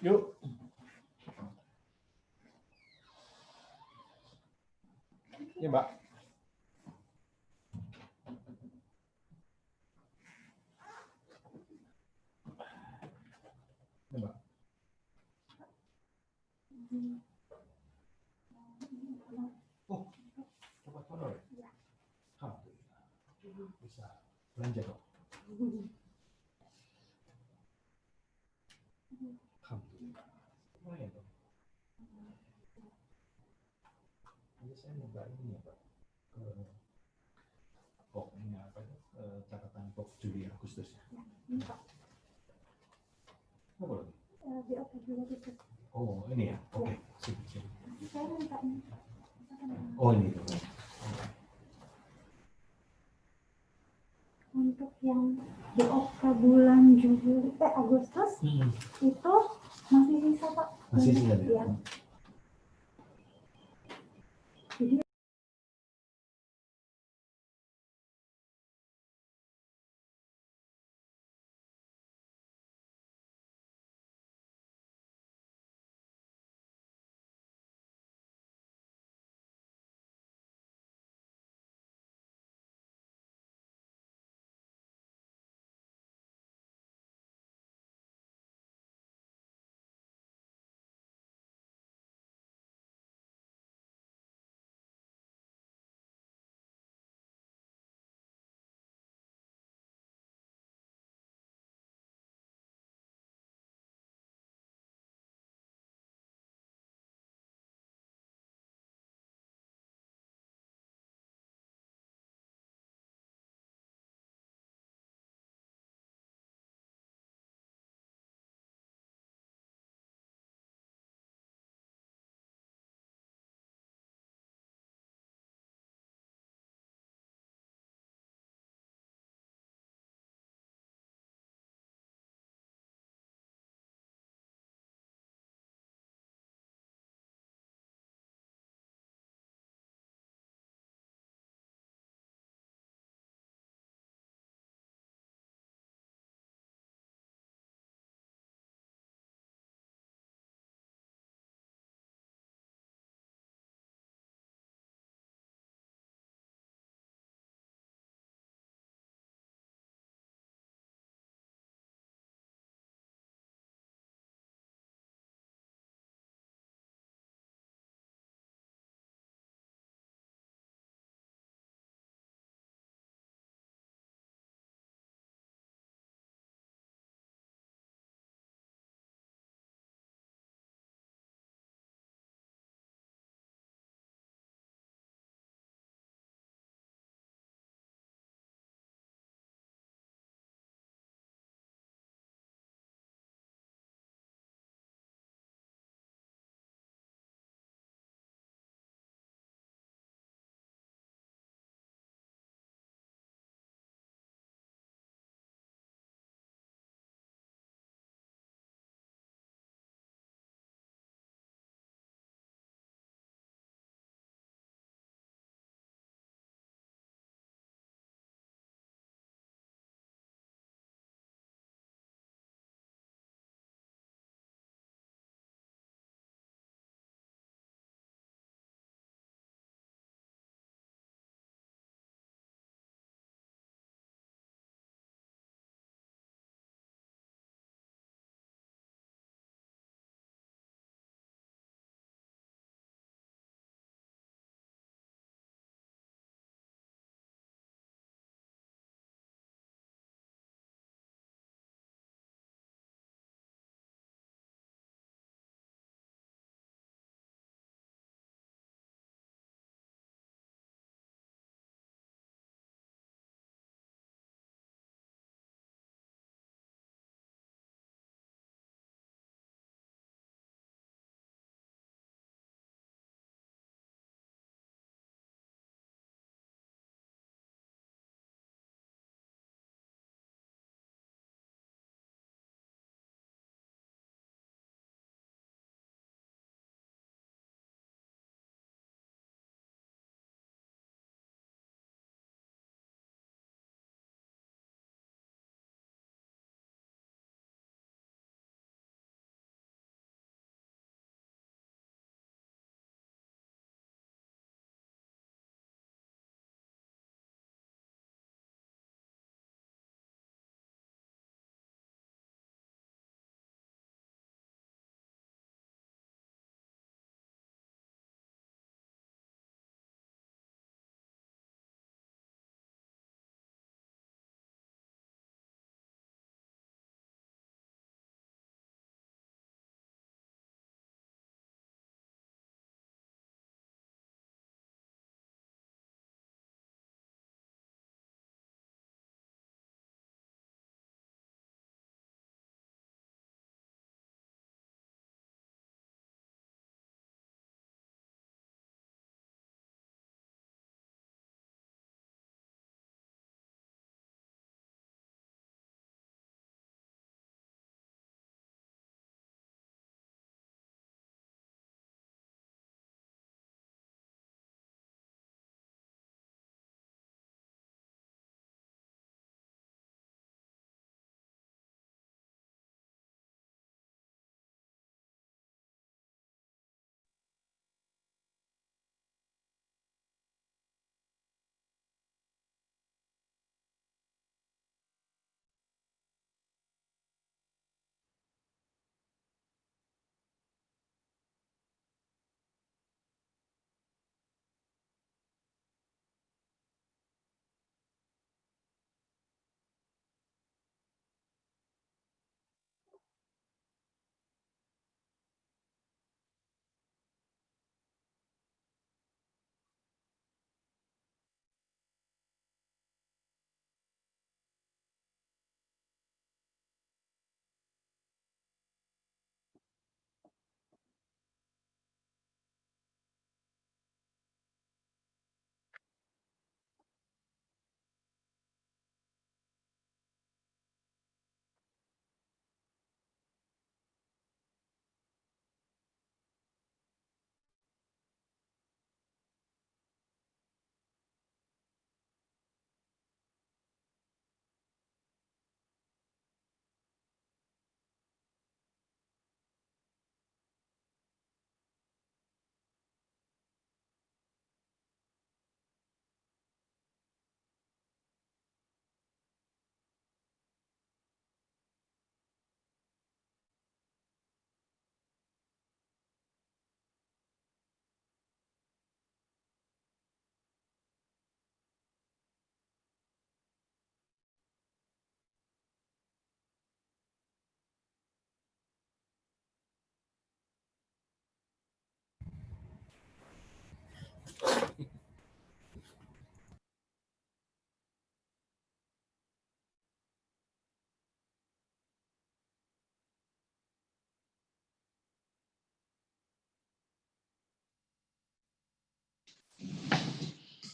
Yuk. Ya, Mbak. Ya, Mbak. Oh, cepat honor ya? Alhamdulillah. Bisa belanja dong. Alhamdulillah. Lumayan dong. Jadi saya minta ini ya, Pak. Pokoknya apa itu? Catatan pok Juli Agustus ya. Apa lagi? Oh, ini ya. Oke, sip. Saya minta ini. Oh, ini itu. Untuk yang BOK bulan Agustus itu masih sisa, Pak. Masih sisa ya. Jadi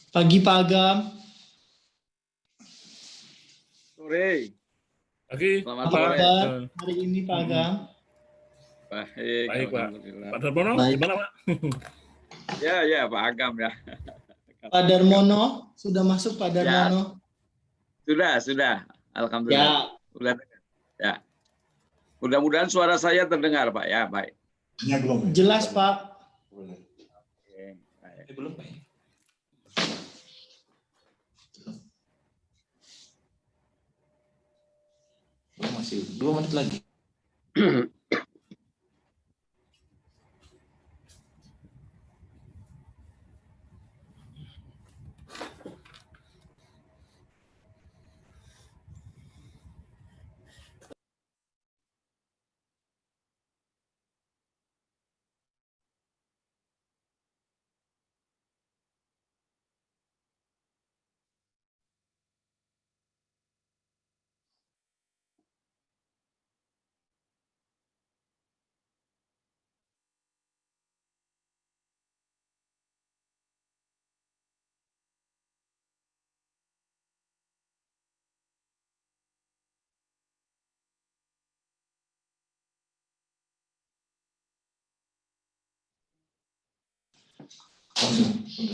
Pagi Pak Agam. Sore. Pagi. Selamat Apa sore. kabar hari ini Pak Agam? Baik, Baik, Pak. alhamdulillah. Pak Darmono, Baik. gimana, Pak? Ya, Pak Agam ya. Pak Darmono, sudah masuk Pak Darmono? Sudah. Alhamdulillah. Ya. Udah. Ya. Mudah-mudahan suara saya terdengar, Pak. Ya, baik. Belum. Jelas Pak. Oke, baik. Belum, Pak. Masih 2 menit lagi.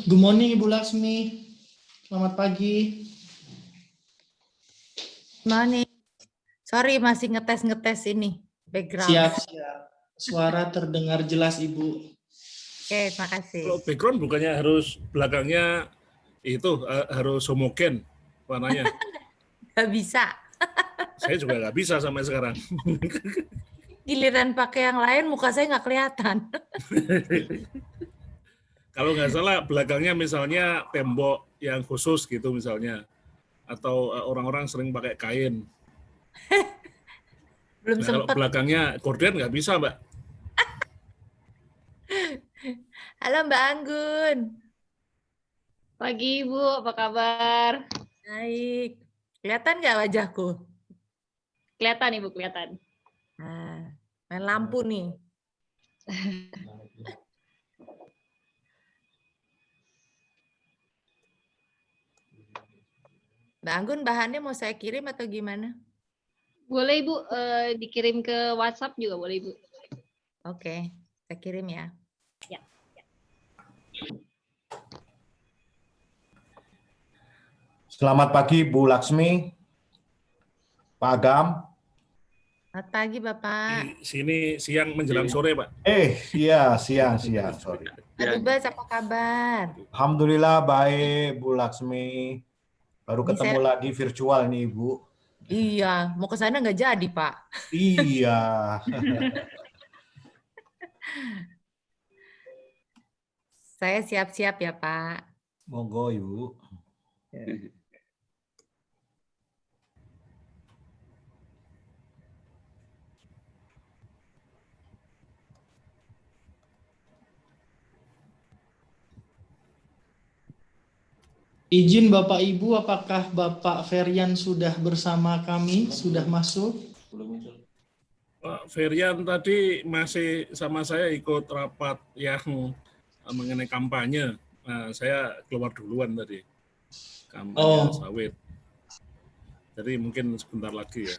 Good morning Ibu Laksmi. Selamat pagi. Morning. Sorry masih ngetes ini background. Siap. Suara terdengar jelas Ibu. Oke, makasih. Kalau background bukannya harus belakangnya itu harus homogen warnanya. Gak bisa. Saya juga nggak bisa sampai sekarang. Giliran pakai yang lain muka saya nggak kelihatan. Kalau nggak salah belakangnya misalnya tembok yang khusus gitu misalnya. Atau orang-orang sering pakai kain. Belum Nah, kalau sempet. belakangnya gorden nggak bisa, Mbak. Halo Mbak Anggun. Pagi Ibu, apa kabar? Baik. Kelihatan nggak wajahku? Kelihatan Ibu, kelihatan. Nah, main lampu nih. Mbak Anggun, bahannya mau saya kirim atau gimana? Boleh Ibu, dikirim ke WhatsApp juga boleh Ibu. Oke, saya kirim ya. Ya. Selamat pagi Bu Laksmi, Pak Agam. Selamat pagi Bapak. Di sini siang menjelang sore, Pak. Iya, siang, sorry. Pak Dubes, apa kabar? Alhamdulillah baik Bu Laksmi. Baru Ini ketemu saya- lagi virtual nih Bu. Iya, mau ke sana nggak jadi Pak. Iya. Saya siap-siap ya Pak. Monggo yuk. Izin Bapak Ibu, apakah Bapak Ferian sudah bersama kami? Sudah masuk? Pak Ferian tadi masih sama saya ikut rapat yang mengenai kampanye. Nah, saya keluar duluan tadi. Kampanye sawit. Jadi mungkin sebentar lagi ya.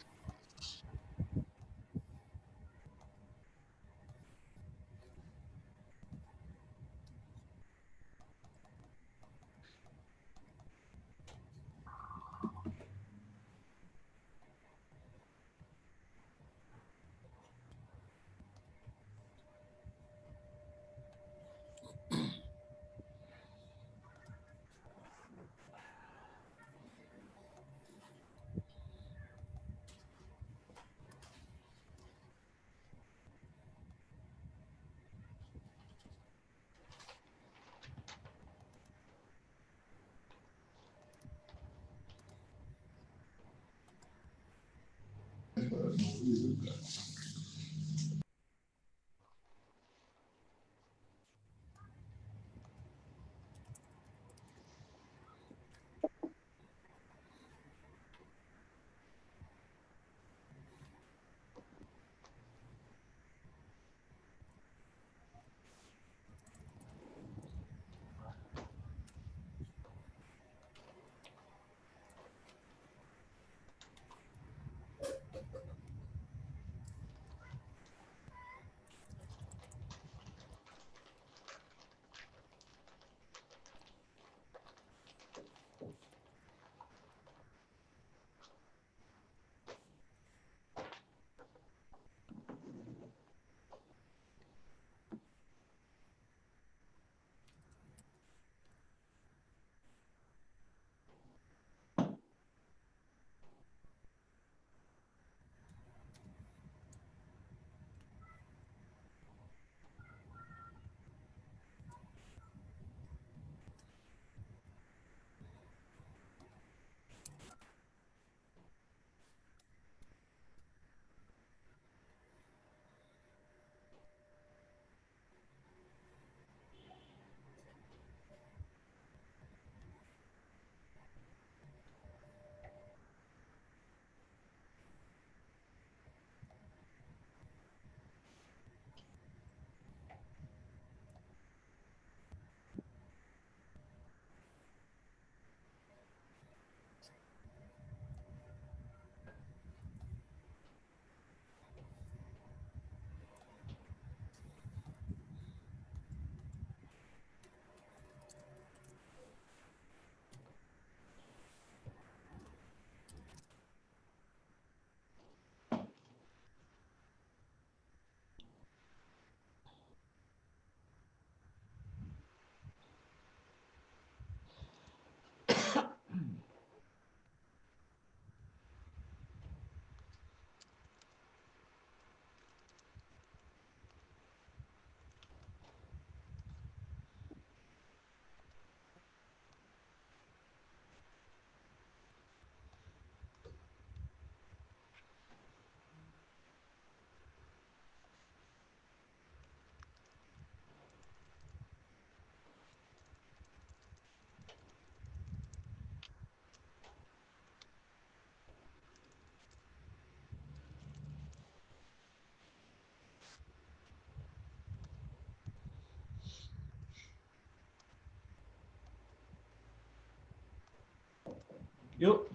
Yuk.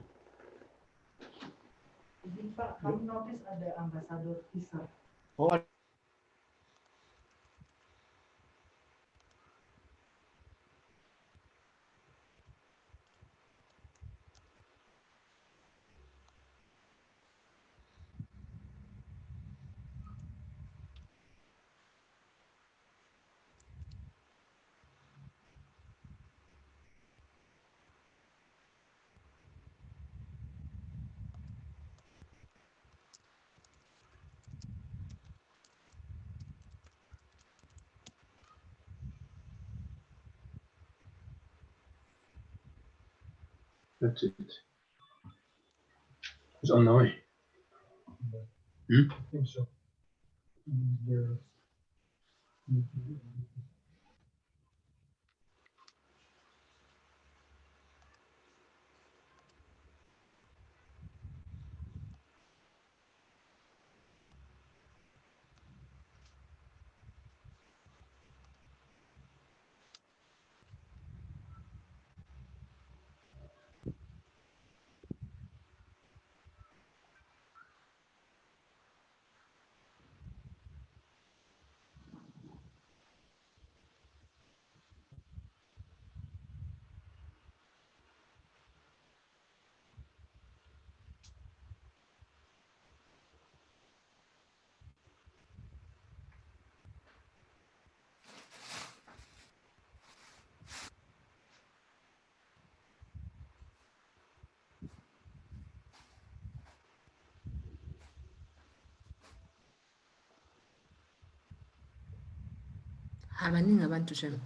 Izin Pak, kami notice ada ambasador teaser. Oh, That's it. It's online. Hmm? I think so. Abaningi abantu Shem.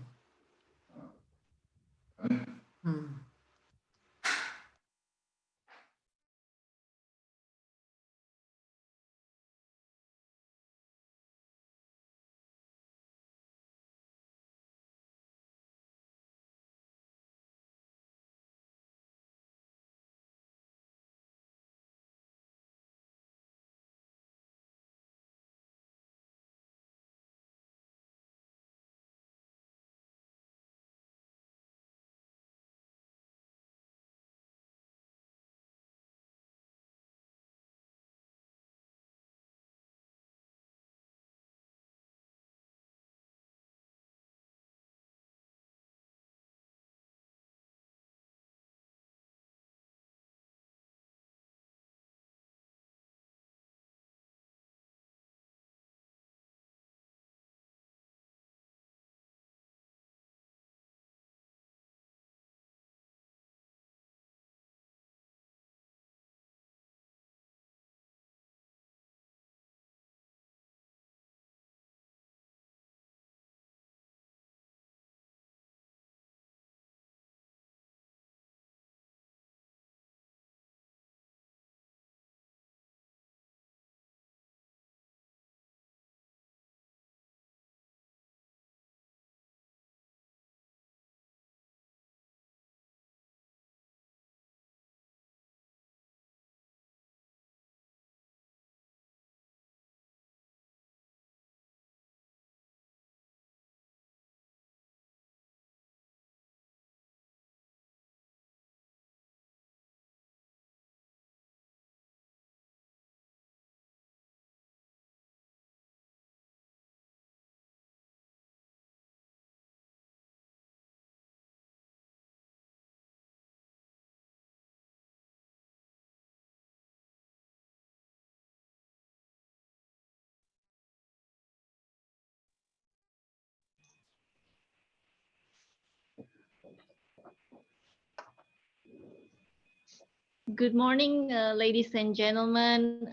Good morning, ladies and gentlemen,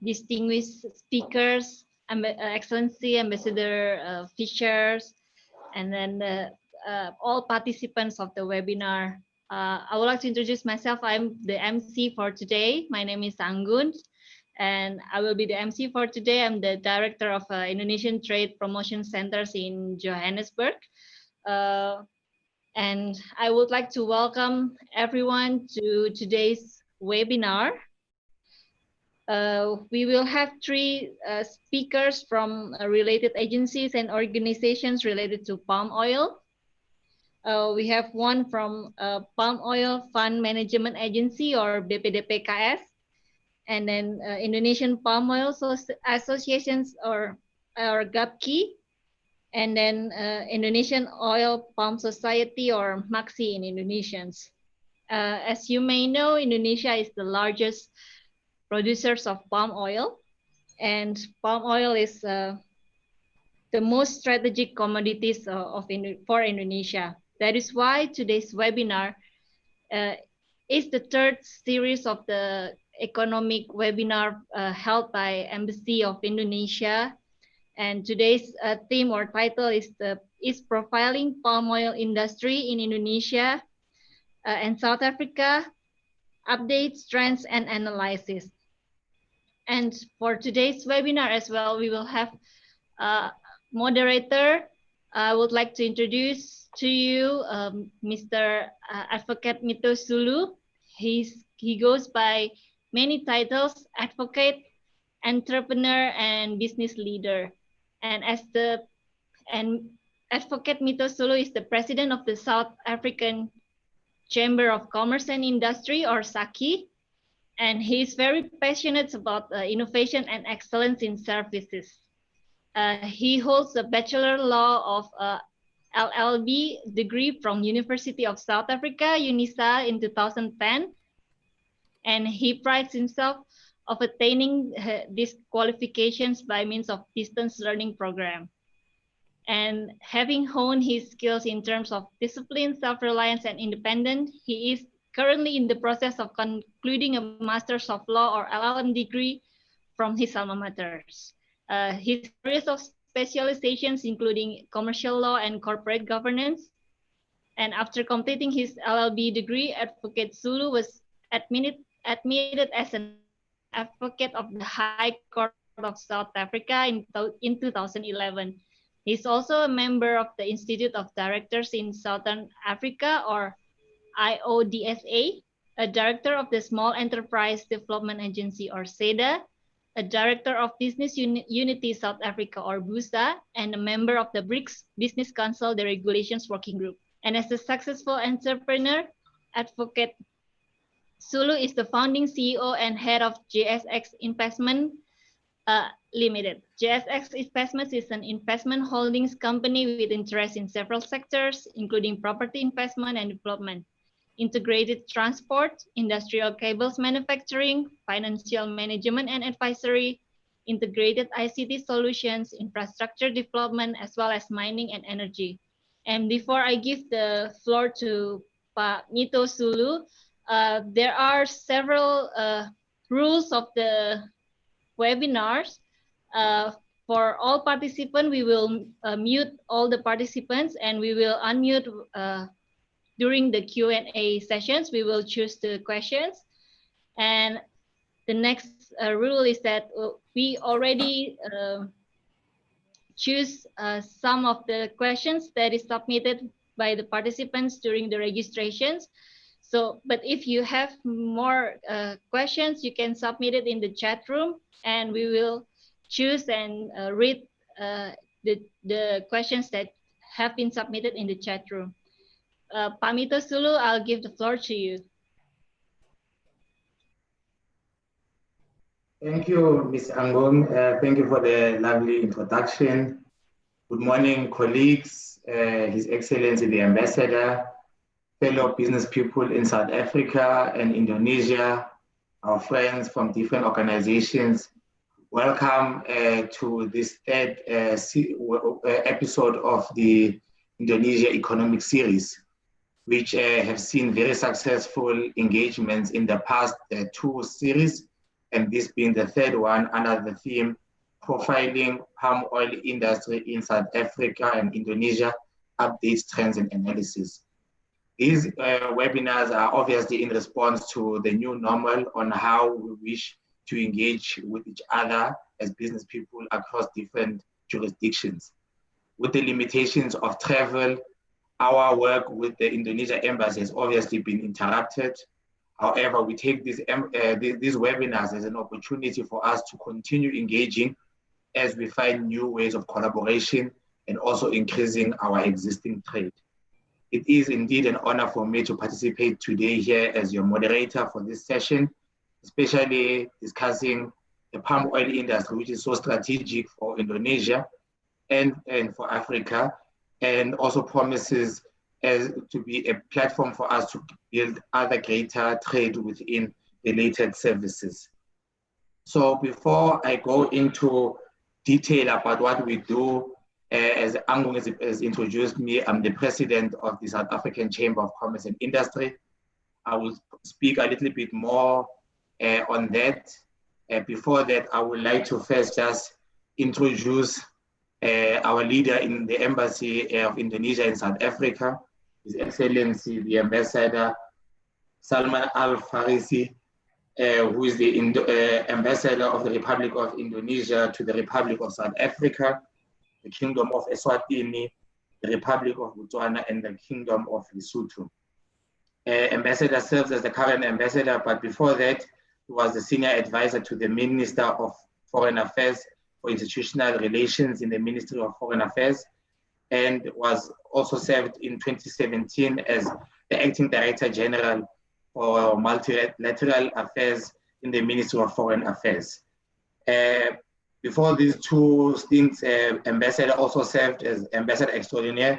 distinguished speakers, Excellency Ambassador Fishers, and then all participants of the webinar. I would like to introduce myself. I'm the MC for today. My name is Anggun, and I will be the MC for today. I'm the director of Indonesian Trade Promotion Centers in Johannesburg. And I would like to welcome everyone to today's webinar. We will have three speakers from related agencies and organizations related to palm oil. We have one from Palm Oil Fund Management Agency, or BPDPKS, and then Indonesian Palm Oil Associations, or GAPKI, and then Indonesian Oil Palm Society, or MAXI in Indonesians. As you may know, Indonesia is the largest producers of palm oil, and palm oil is the most strategic commodities for Indonesia. That is why today's webinar is the third series of the economic webinar held by Embassy of Indonesia. And today's theme or title is profiling palm oil industry in Indonesia and South Africa, updates, trends, and analysis. And for today's webinar as well, we will have moderator. I would like to introduce to you Mr. Advocate Mito Sulu. He goes by many titles: advocate, entrepreneur, and business leader. And Advocate Mito Sulu is the president of the South African Chamber of Commerce and Industry, or SACI, and he's very passionate about innovation and excellence in services. He holds a Bachelor Law of LLB degree from University of South Africa, UNISA, in 2010, and he prides himself of attaining these qualifications by means of distance learning program. And having honed his skills in terms of discipline, self-reliance, and independence, he is currently in the process of concluding a Master's of Law, or LLM degree from his alma mater. His areas of specializations including commercial law and corporate governance. And after completing his LLB degree, Advocate Sulu was admitted as an advocate of the High Court of South Africa in 2011. He's also a member of the Institute of Directors in Southern Africa, or IODSA, a director of the Small Enterprise Development Agency, or SEDA, a director of Business Unity South Africa, or BUSA, and a member of the BRICS Business Council, the Regulations Working Group. And as a successful entrepreneur, Advocate Sulu is the founding CEO and head of JSX Investment Limited. JSX Investments is an investment holdings company with interest in several sectors, including property investment and development, integrated transport, industrial cables manufacturing, financial management and advisory, integrated ICT solutions, infrastructure development, as well as mining and energy. And before I give the floor to Pak Mito Sulu, there are several rules of the webinars. For all participants, we will mute all the participants, and we will unmute during the Q&A sessions. We will choose the questions. And the next rule is that we already choose some of the questions that is submitted by the participants during the registrations. So, but if you have more questions, you can submit it in the chat room, and we will choose and read the questions that have been submitted in the chat room. Pak Mito Sulu, I'll give the floor to you. Thank you, Ms. Angong. Thank you for the lovely introduction. Good morning, colleagues, His Excellency the Ambassador, fellow business people in South Africa and Indonesia, our friends from different organizations. Welcome to this third episode of the Indonesia Economic Series, which have seen very successful engagements in the past two series, and this being the third one under the theme Profiling Palm Oil Industry in South Africa and Indonesia, Updates, Trends, and Analysis. These webinars are obviously in response to the new normal on how we wish to engage with each other as business people across different jurisdictions. With the limitations of travel, our work with the Indonesia Embassy has obviously been interrupted. However, we take these webinars as an opportunity for us to continue engaging as we find new ways of collaboration and also increasing our existing trade. It is indeed an honor for me to participate today here as your moderator for this session, especially discussing the palm oil industry, which is so strategic for Indonesia and for Africa, and also promises to be a platform for us to build other greater trade within related services. So before I go into detail about what we do, as Angung has introduced me, I'm the president of the South African Chamber of Commerce and Industry. I will speak a little bit more on that. Before that, I would like to first just introduce our leader in the Embassy of Indonesia in South Africa, His Excellency, the Ambassador Salman Al-Farisi, who is the Ambassador of the Republic of Indonesia to the Republic of South Africa, the Kingdom of Eswatini, the Republic of Botswana, and the Kingdom of Lesotho. Ambassador serves as the current ambassador, but before that, he was the senior advisor to the Minister of Foreign Affairs for Institutional Relations in the Ministry of Foreign Affairs, and was also served in 2017 as the Acting Director General for Multilateral Affairs in the Ministry of Foreign Affairs. Before these two stints, Ambassador also served as Ambassador Extraordinaire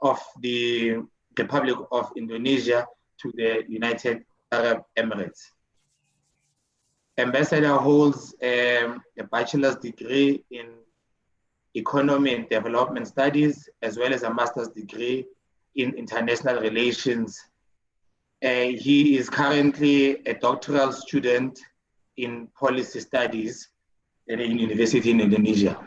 of the Republic of Indonesia to the United Arab Emirates. Ambassador holds a bachelor's degree in Economy and Development Studies, as well as a master's degree in International Relations. He is currently a doctoral student in Policy Studies at a university in Indonesia.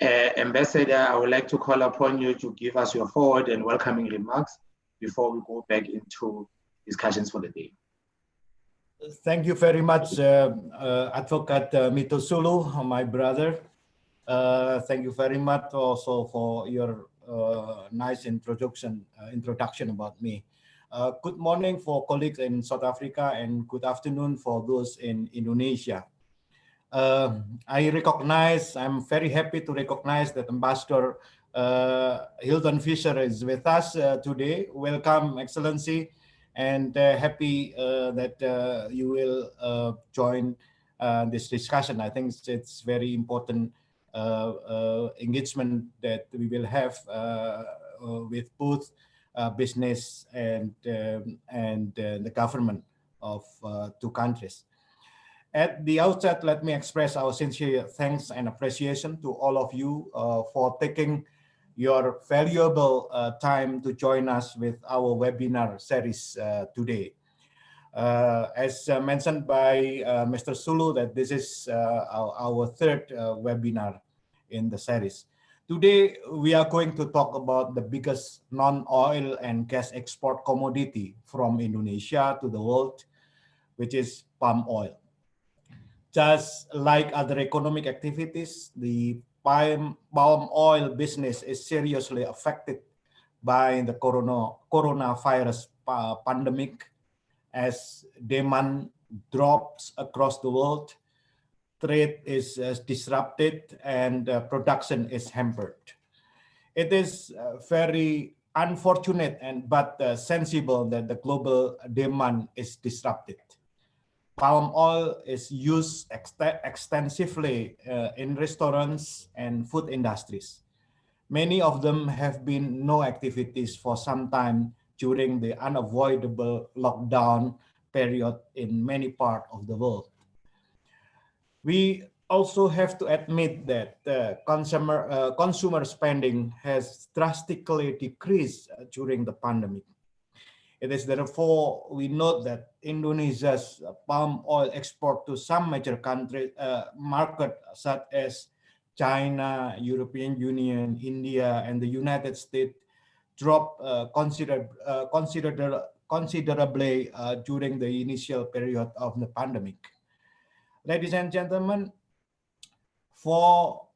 Ambassador, I would like to call upon you to give us your forward and welcoming remarks before we go back into discussions for the day. Thank you very much, Advocate Mito Sulu, my brother. Thank you very much also for your nice introduction about me. Good morning for colleagues in South Africa and good afternoon for those in Indonesia. I'm very happy to recognize that Ambassador Hilton Fisher is with us today. Welcome, Excellency, and happy that you will join this discussion. I think it's very important engagement that we will have with both business and the government of two countries. At the outset, let me express our sincere thanks and appreciation to all of you for taking your valuable time to join us with our webinar series today. As mentioned by Mr. Sulu, that this is our third webinar in the series. Today, we are going to talk about the biggest non-oil and gas export commodity from Indonesia to the world, which is palm oil. Just like other economic activities, the palm oil business is seriously affected by the coronavirus pandemic as demand drops across the world, trade is disrupted, and production is hampered. It is very unfortunate but sensible that the global demand is disrupted. Palm oil is used extensively in restaurants and food industries. Many of them have been no activities for some time during the unavoidable lockdown period in many parts of the world. We also have to admit that consumer spending has drastically decreased during the pandemic. It is therefore we note that Indonesia's palm oil export to some major countries, markets such as China, European Union, India, and the United States dropped considerably during the initial period of the pandemic. Ladies and gentlemen, for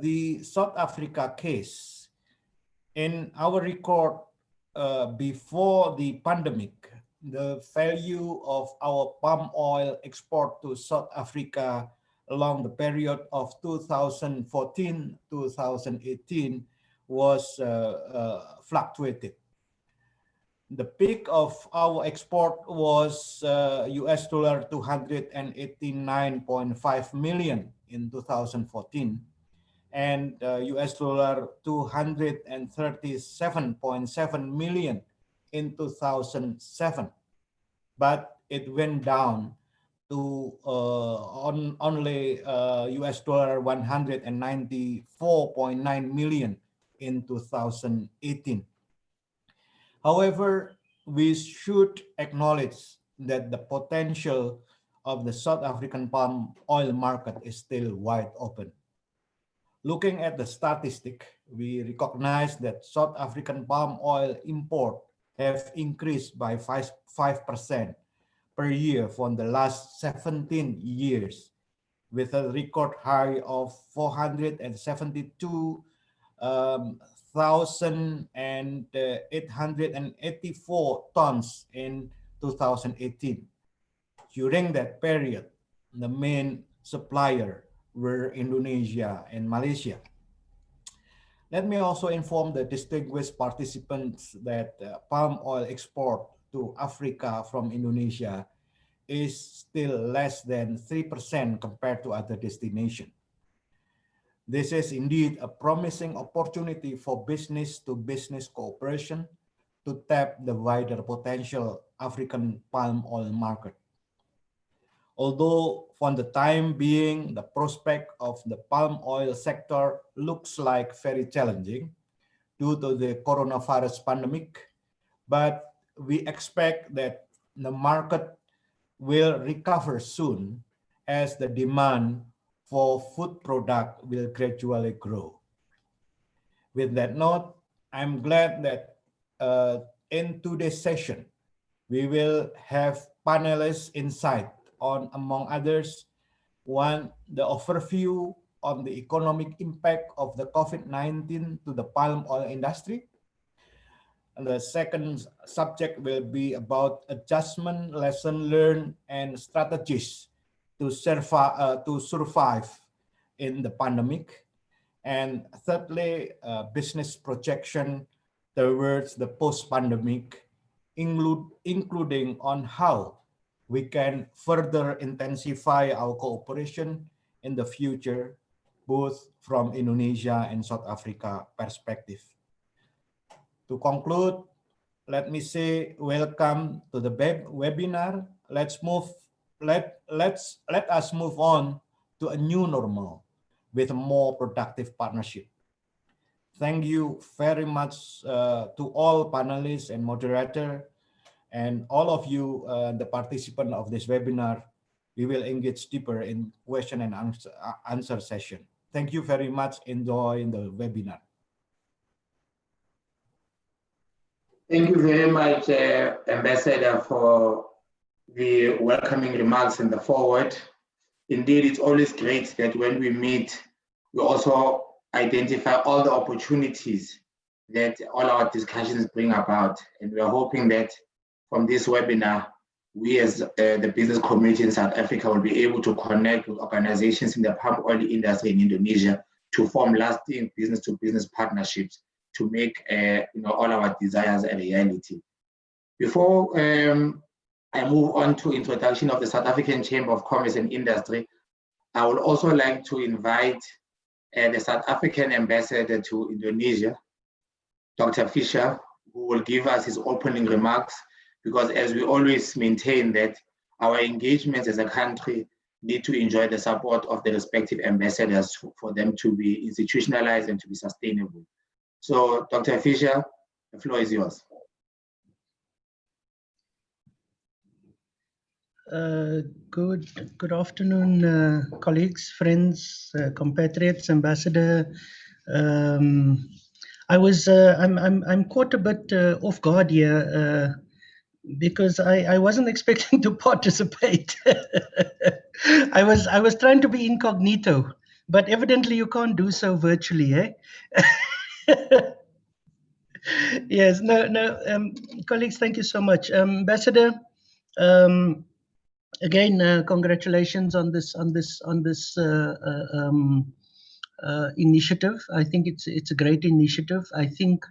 the South Africa case, in our record before the pandemic, the value of our palm oil export to South Africa along the period of 2014-2018 was fluctuated. The peak of our export was US dollar 289.5 million in 2014 and US dollar 237.7 million in 2007, but it went down to only US dollar 194.9 million in 2018. However, we should acknowledge that the potential of the South African palm oil market is still wide open. Looking at the statistic, we recognize that South African palm oil import have increased by 5% per year for the last 17 years, with a record high of 472,884 tons in 2018. During that period, the main supplier were Indonesia and Malaysia. Let me also inform the distinguished participants that palm oil export to Africa from Indonesia is still less than 3% compared to other destinations. This is indeed a promising opportunity for business-to-business cooperation to tap the wider potential African palm oil market. Although for the time being, the prospect of the palm oil sector looks like very challenging due to the coronavirus pandemic, but we expect that the market will recover soon as the demand for food product will gradually grow. With that note, I'm glad that in today's session, we will have panelists insight on, among others, one, the overview on the economic impact of the COVID-19 to the palm oil industry. And the second subject will be about adjustment, lesson learned, and strategies to survive in the pandemic. And thirdly, business projection towards the post-pandemic, including on how we can further intensify our cooperation in the future, both from Indonesia and South Africa perspective. To conclude, let me say welcome to the webinar. Let us move on to a new normal with a more productive partnership. Thank you very much to all panelists and moderator, and all of you, the participant of this webinar. We will engage deeper in question and answer session. Thank you very much. Enjoy the webinar. Thank you very much, Ambassador, for the welcoming remarks in the forward. Indeed, it's always great that when we meet, we also identify all the opportunities that all our discussions bring about. And we are hoping that from this webinar, we as the business community in South Africa will be able to connect with organizations in the palm oil industry in Indonesia to form lasting business-to-business partnerships to make all our desires a reality. Before I move on to introduction of the South African Chamber of Commerce and Industry, I would also like to invite the South African Ambassador to Indonesia, Dr. Fisher, who will give us his opening remarks, because as we always maintain that our engagements as a country need to enjoy the support of the respective ambassadors for them to be institutionalized and to be sustainable. So, Dr. Fisher, the floor is yours. Good afternoon, colleagues, friends, compatriots, Ambassador. I'm caught a bit off guard here because I wasn't expecting to participate. I was trying to be incognito, but evidently you can't do so virtually, eh? Yes, no, colleagues, thank you so much, Ambassador. Again, congratulations on this initiative. I think it's a great initiative. I think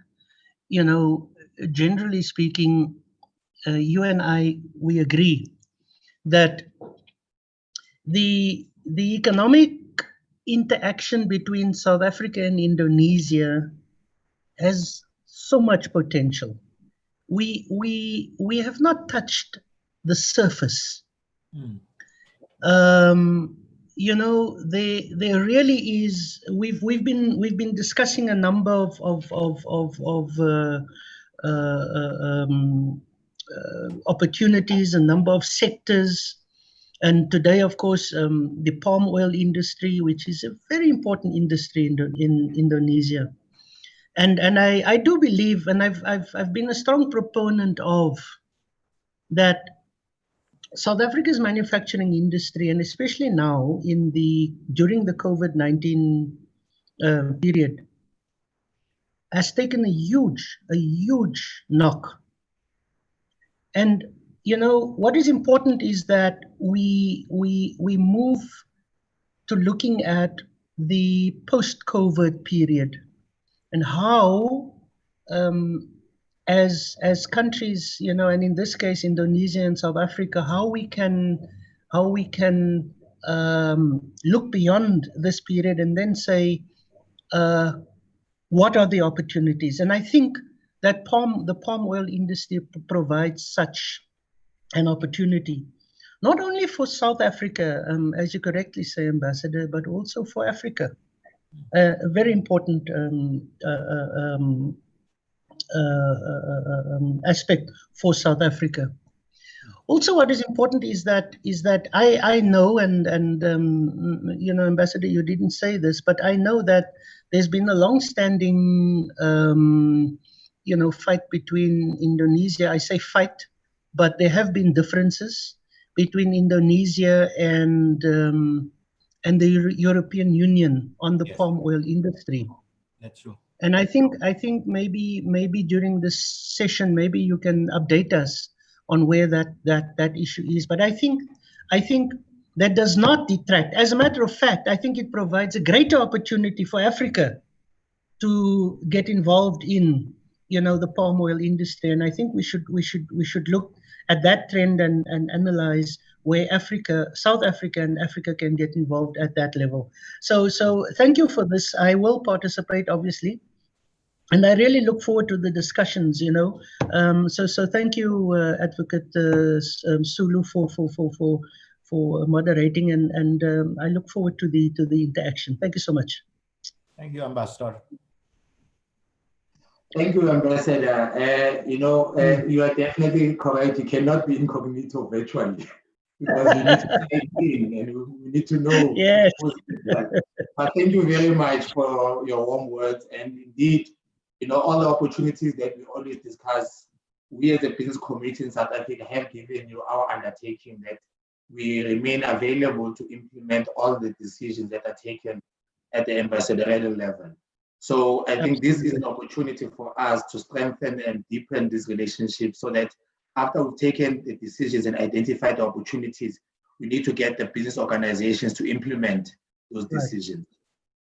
you know, generally speaking, you and I, we agree that the economic interaction between South Africa and Indonesia has so much potential. We have not touched the surface. You know, there really is. We've been discussing a number of opportunities, a number of sectors. And today, of course, the palm oil industry, which is a very important industry in Indonesia. And I do believe, and I've been a strong proponent of that South Africa's manufacturing industry, and especially now during the COVID-19 period, has taken a huge knock. And you know, what is important is that we move to looking at the post-COVID period and how, as countries, you know, and in this case, Indonesia and South Africa, how we can look beyond this period and then say, what are the opportunities? And I think that the palm oil industry provides such an opportunity, not only for South Africa, as you correctly say, Ambassador, but also for Africa. A very important aspect for South Africa. Also, what is important is that I know, and you know, Ambassador, you didn't say this, but I know that there's been a long-standing you know, fight between Indonesia. I say fight, but there have been differences between Indonesia and the European Union on the palm oil industry. That's true. And I think maybe during this session, maybe you can update us on where that issue is. But I think that does not detract. As a matter of fact, I think it provides a greater opportunity for Africa to get involved in, you know, the palm oil industry. And I think we should look at that trend and analyze where South Africa and Africa can get involved at that level. So thank you for this. I will participate, obviously. And I really look forward to the discussions, you know. So thank you, Advocate Sulu, for moderating, and I look forward to the interaction. Thank you so much. Thank you, Ambassador. Thank you, Ambassador. You know, you are definitely correct. You cannot be incognito virtually because you need to take in and we need to know. Yes. But thank you very much for your warm words. And indeed, you know, all the opportunities that we always discuss, we as a business community in South Africa have given you our undertaking that we remain available to implement all the decisions that are taken at the ambassadorial level. So I think this is an opportunity for us to strengthen and deepen this relationship so that after we've taken the decisions and identified the opportunities, we need to get the business organizations to implement those decisions.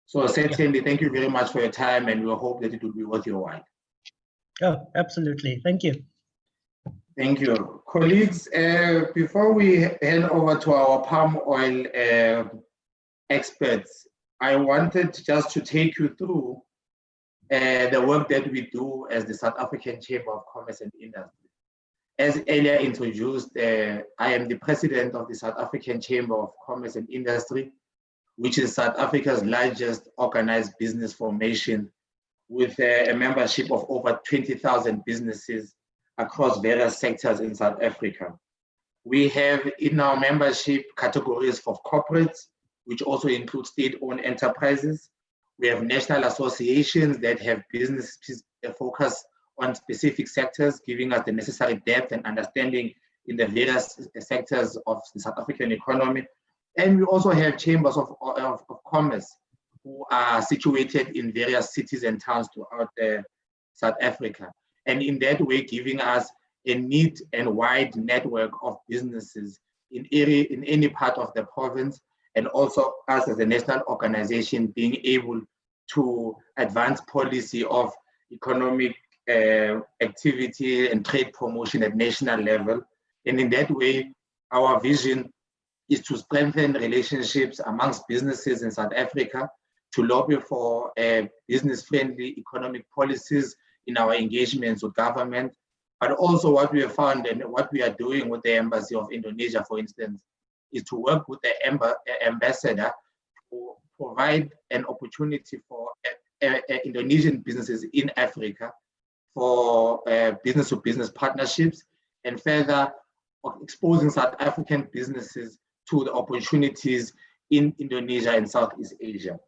So certainly, thank you very much for your time, and we hope that it will be worth your while. Oh, absolutely. Thank you. Thank you. Colleagues, before we hand over to our palm oil experts, I wanted just to take you through the work that we do as the South African Chamber of Commerce and Industry. As earlier introduced, I am the president of the South African Chamber of Commerce and Industry, which is South Africa's largest organized business formation with a membership of over 20,000 businesses across various sectors in South Africa. We have in our membership categories for corporates, which also include state-owned enterprises. We have national associations that have businesses focus on specific sectors, giving us the necessary depth and understanding in the various sectors of the South African economy. And we also have chambers of commerce who are situated in various cities and towns throughout South Africa. And in that way, giving us a neat and wide network of businesses in any part of the province, and also us as a national organization being able to advance policy of economic activity and trade promotion at national level. And in that way, our vision is to strengthen relationships amongst businesses in South Africa, to lobby for business-friendly economic policies in our engagements with government. But also what we have found and what we are doing with the Embassy of Indonesia, for instance, is to work with the ambassador to provide an opportunity for Indonesian businesses in Africa for business-to-business partnerships, and further exposing South African businesses to the opportunities in Indonesia and Southeast Asia.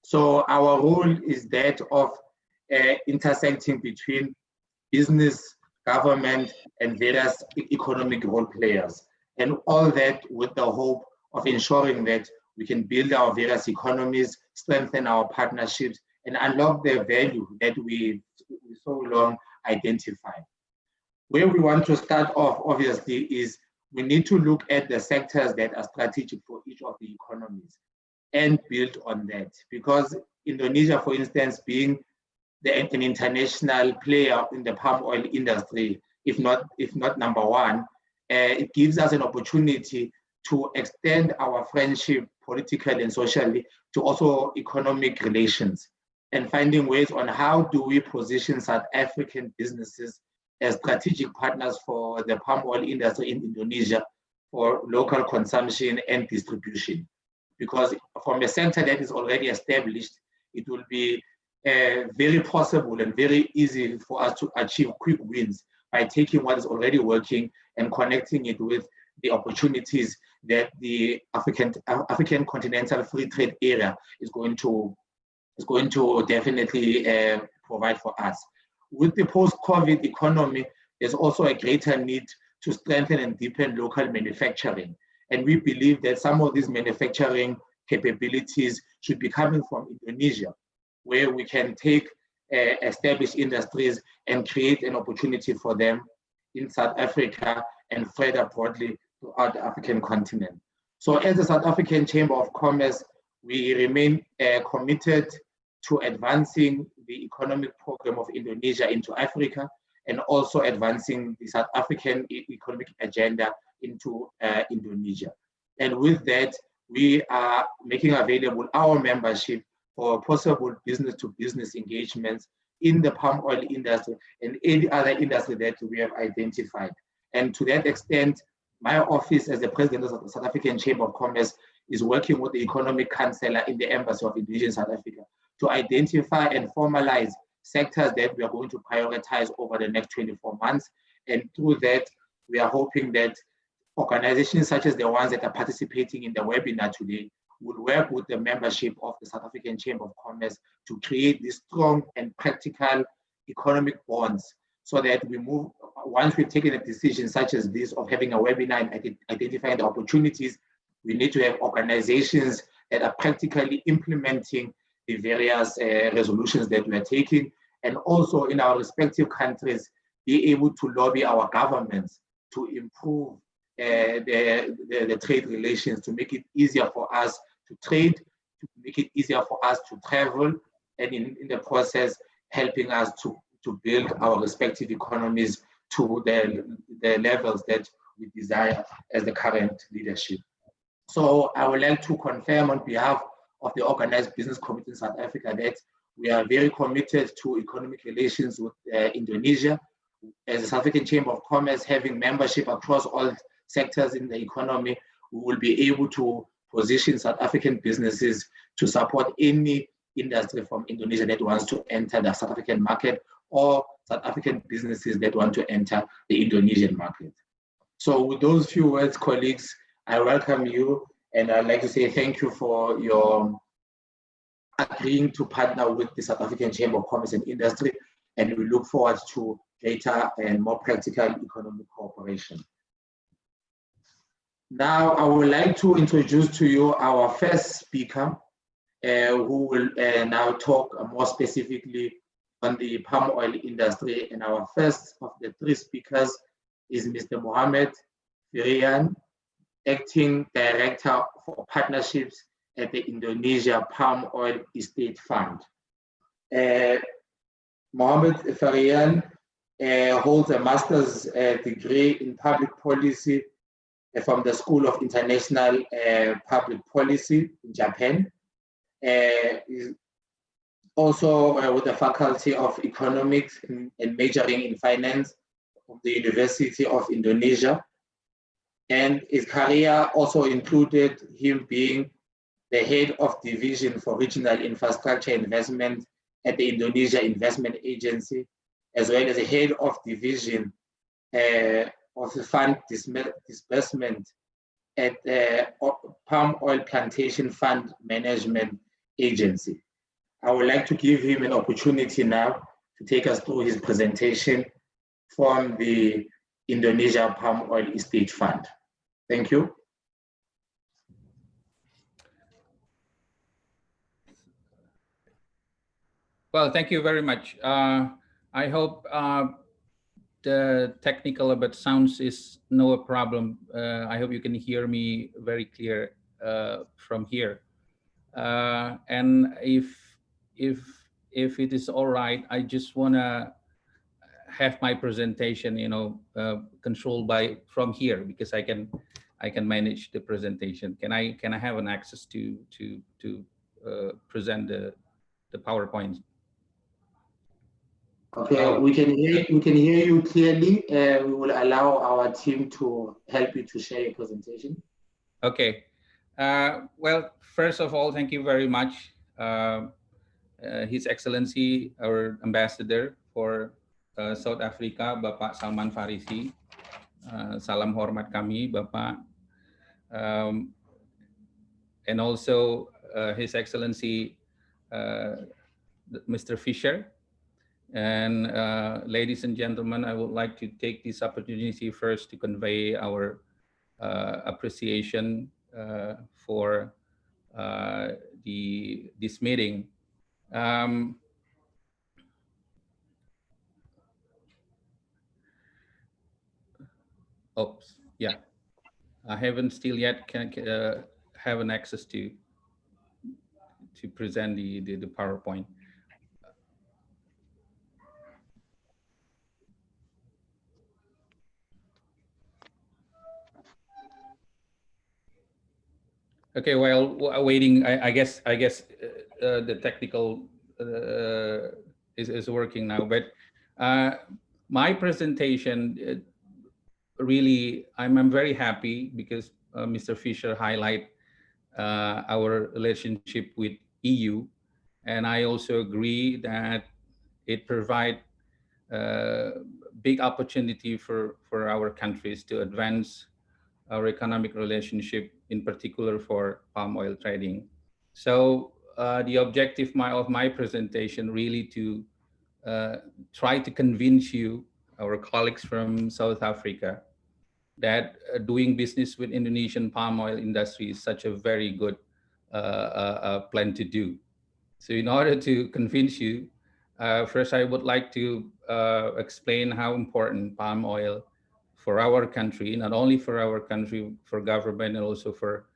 So our role is that of intersecting between business, government, and various economic role players, and all that with the hope of ensuring that we can build our various economies, strengthen our partnerships, and unlock the value that we so long identified. Where we want to start off, obviously, is we need to look at the sectors that are strategic for each of the economies and build on that. Because Indonesia, for instance, being an international player in the palm oil industry, if not number one, it gives us an opportunity to extend our friendship politically and socially to also economic relations, and finding ways on how do we position South African businesses as strategic partners for the palm oil industry in Indonesia for local consumption and distribution. Because from a sector that is already established, it will be very possible and very easy for us to achieve quick wins by taking what is already working and connecting it with the opportunities that the African continental free trade area is going to definitely provide for us. With the post-COVID economy, there's also a greater need to strengthen and deepen local manufacturing. And we believe that some of these manufacturing capabilities should be coming from Indonesia, where we can take established industries and create an opportunity for them in South Africa and further broadly throughout the African continent. So as the South African Chamber of Commerce, we remain committed to advancing the economic program of Indonesia into Africa, and also advancing the South African economic agenda into Indonesia. And with that, we are making available our membership for possible business-to-business engagements in the palm oil industry and any other industry that we have identified. And to that extent, my office as the president of the South African Chamber of Commerce is working with the economic counselor in the Embassy of Indonesia in South Africa to identify and formalize sectors that we are going to prioritize over the next 24 months. And through that, we are hoping that organizations such as the ones that are participating in the webinar today would work with the membership of the South African Chamber of Commerce to create these strong and practical economic bonds, so that we move, once we've taken a decision such as this of having a webinar and identifying the opportunities, we need to have organizations that are practically implementing the various resolutions that we are taking, and also in our respective countries, be able to lobby our governments to improve the trade relations, to make it easier for us to trade, to make it easier for us to travel, and in the process, helping us to build our respective economies to the levels that we desire as the current leadership. So I would like to confirm on behalf of the Organized Business Committee in South Africa that we are very committed to economic relations with Indonesia. As the South African Chamber of Commerce, having membership across all sectors in the economy, we will be able to position South African businesses to support any industry from Indonesia that wants to enter the South African market, or South African businesses that want to enter the Indonesian market. So with those few words, colleagues, I welcome you, and I'd like to say thank you for your agreeing to partner with the South African Chamber of Commerce and Industry, and we look forward to greater and more practical economic cooperation. Now, I would like to introduce to you our first speaker, who will now talk more specifically on the palm oil industry. And our first of the three speakers is Mr. Mohammed Firian, Acting Director for Partnerships at the Indonesia Palm Oil Estate Fund. Mohammed Farian holds a master's degree in public policy from the School of International Public Policy in Japan. He's also with the Faculty of Economics and majoring in finance of the University of Indonesia. And his career also included him being the head of division for regional infrastructure investment at the Indonesia Investment Agency, as well as the head of division of the fund disbursement at the Palm Oil Plantation Fund Management Agency. I would like to give him an opportunity now to take us through his presentation from the Indonesia Palm Oil Estate Fund. Thank you. Well, thank you very much. I hope the technical about sounds is no problem. I hope you can hear me very clear from here. And if it is all right, I just wanna have my presentation, controlled from here, because I can manage the presentation. Can I have an access to present the PowerPoint? Okay, we can hear you clearly. We will allow our team to help you to share your presentation. Okay. Well, first of all, thank you very much, His Excellency, our Ambassador for South Africa, Bapak Salman Farisi. Salam hormat kami, Bapak. And also His Excellency, Mr. Fisher. And ladies and gentlemen, I would like to take this opportunity first to convey our appreciation for this meeting. Oops, yeah, I haven't still yet have an access to present the PowerPoint. Okay, while waiting, I guess the technical is working now. But my presentation, really, I'm very happy because Mr. Fisher highlight our relationship with EU, and I also agree that it provide big opportunity for our countries to advance our economic relationship, in particular for palm oil trading. So the objective of my presentation really to try to convince you, our colleagues from South Africa, that doing business with Indonesian palm oil industry is such a very good plan to do. So in order to convince you, first I would like to explain how important palm oil for our country, not only for our country, for government, and also for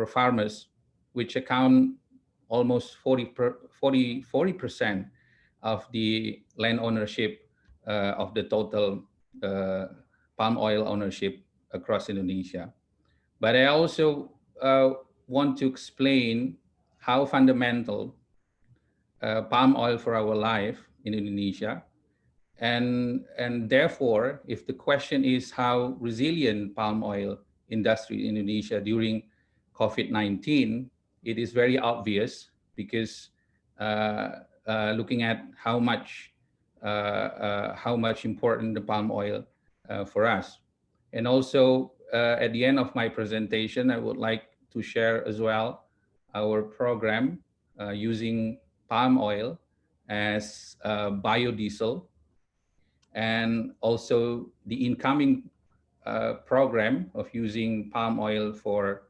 farmers, which account almost 40% of the land ownership of the total palm oil ownership across Indonesia. But I also want to explain how fundamental palm oil for our life in Indonesia. And therefore, if the question is how resilient palm oil industry in Indonesia during COVID-19, it is very obvious because looking at how much important the palm oil for us. And also at the end of my presentation, I would like to share as well our program using palm oil as biodiesel, and also the incoming program of using palm oil for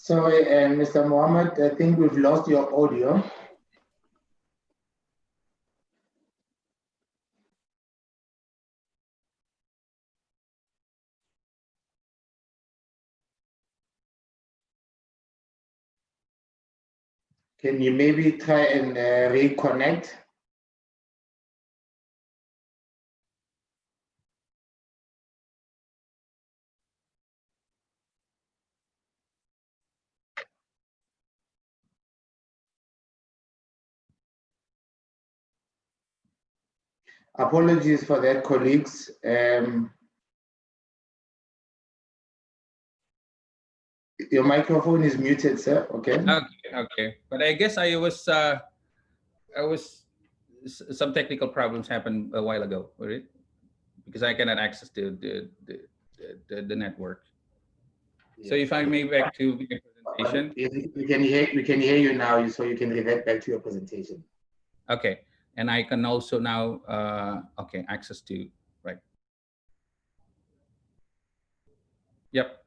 Sorry, Mr. Mohammed, I think we've lost your audio. Can you maybe try and reconnect? Apologies for that, colleagues. Your microphone is muted, sir. Okay. Okay. But I guess I was some technical problems happened a while ago, right? Because I cannot access the network. So if I may back to the presentation. We can hear you now, so you can revert back to your presentation. Okay, and I can also now access to right. Yep.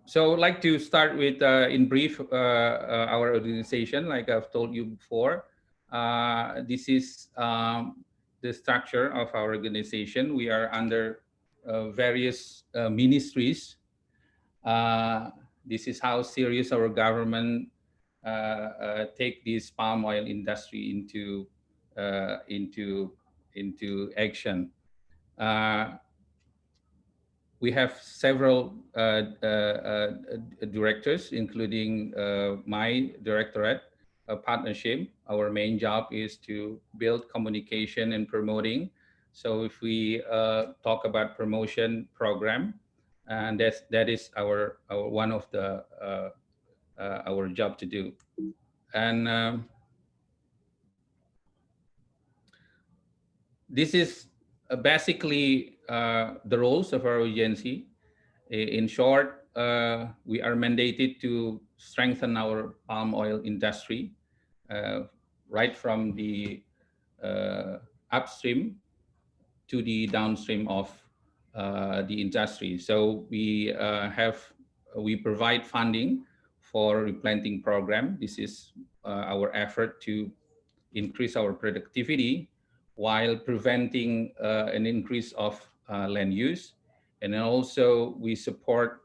So I'd like to start with, in brief, our organization. Like I've told you before, this is the structure of our organization. We are under various ministries. This is how serious our government take this palm oil industry into action. We have several directors, including my directorate partnership. Our main job is to build communication and promoting. So if we talk about promotion program, and that is our one of the our job to do. And this is basically the roles of our agency. In short, we are mandated to strengthen our palm oil industry, right from the upstream to the downstream of the industry. So we provide funding for replanting program. This is our effort to increase our productivity while preventing an increase of land use. And then also we support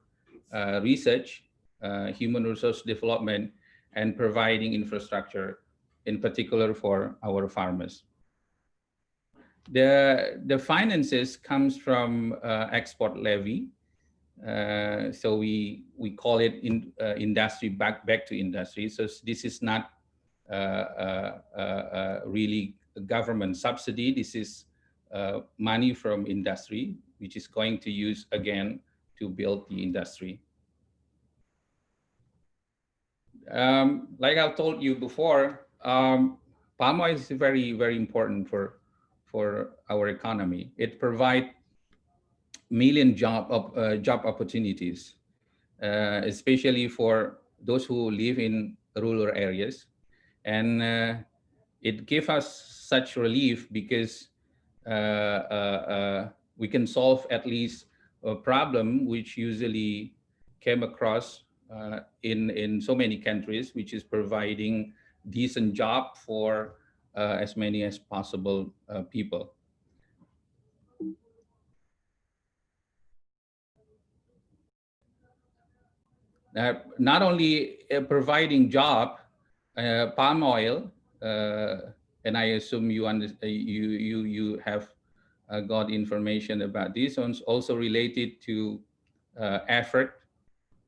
research, human resource development, and providing infrastructure, in particular for our farmers. The finances comes from export levy. So we call it industry back to industry. So this is not really a government subsidy. This is money from industry, which is going to use again to build the industry. Like I told you before, palm oil is very, very important for our economy. It provides million job opportunities, especially for those who live in rural areas. And it gives us such relief because we can solve at least a problem which usually came across in so many countries, which is providing decent job for as many as possible people. Not only providing job, palm oil, and I assume you have got information about this. It's also related to effort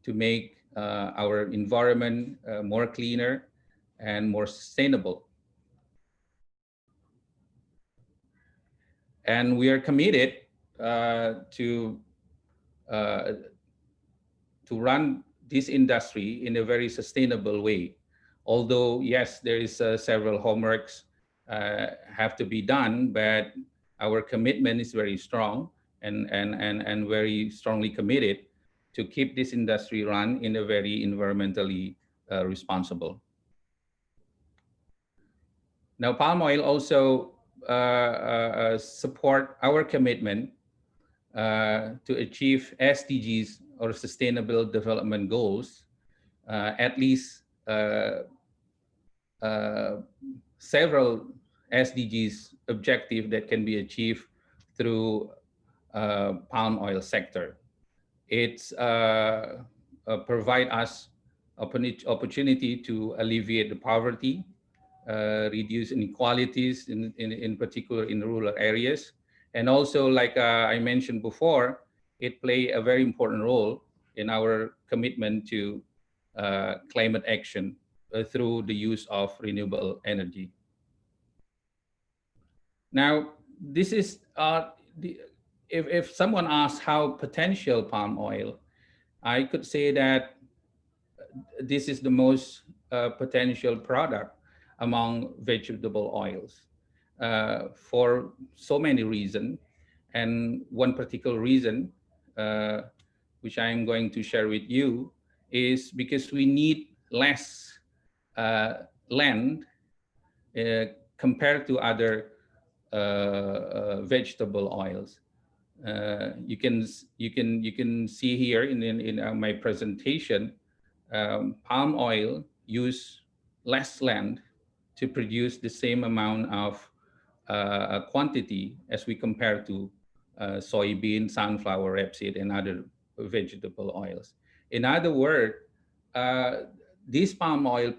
to make our environment more cleaner and more sustainable. And we are committed to run this industry in a very sustainable way. Although, yes, there is several homeworks have to be done, but our commitment is very strong and very strongly committed to keep this industry run in a very environmentally responsible. Now, palm oil also support our commitment to achieve SDGs or Sustainable Development Goals, at least several SDGs objective that can be achieved through palm oil sector. It's provide us opportunity to alleviate the poverty, reduce inequalities, in particular in rural areas. And also, like I mentioned before, it play a very important role in our commitment to climate action through the use of renewable energy. Now, this is, if someone asks how potential palm oil, I could say that this is the most potential product among vegetable oils for so many reasons. And one particular reason, which I'm going to share with you, is because we need less land compared to other vegetable oils. You can see here in my presentation, palm oil use less land to produce the same amount of quantity as we compare to soybean, sunflower, rapeseed, and other vegetable oils. In other words, this palm oil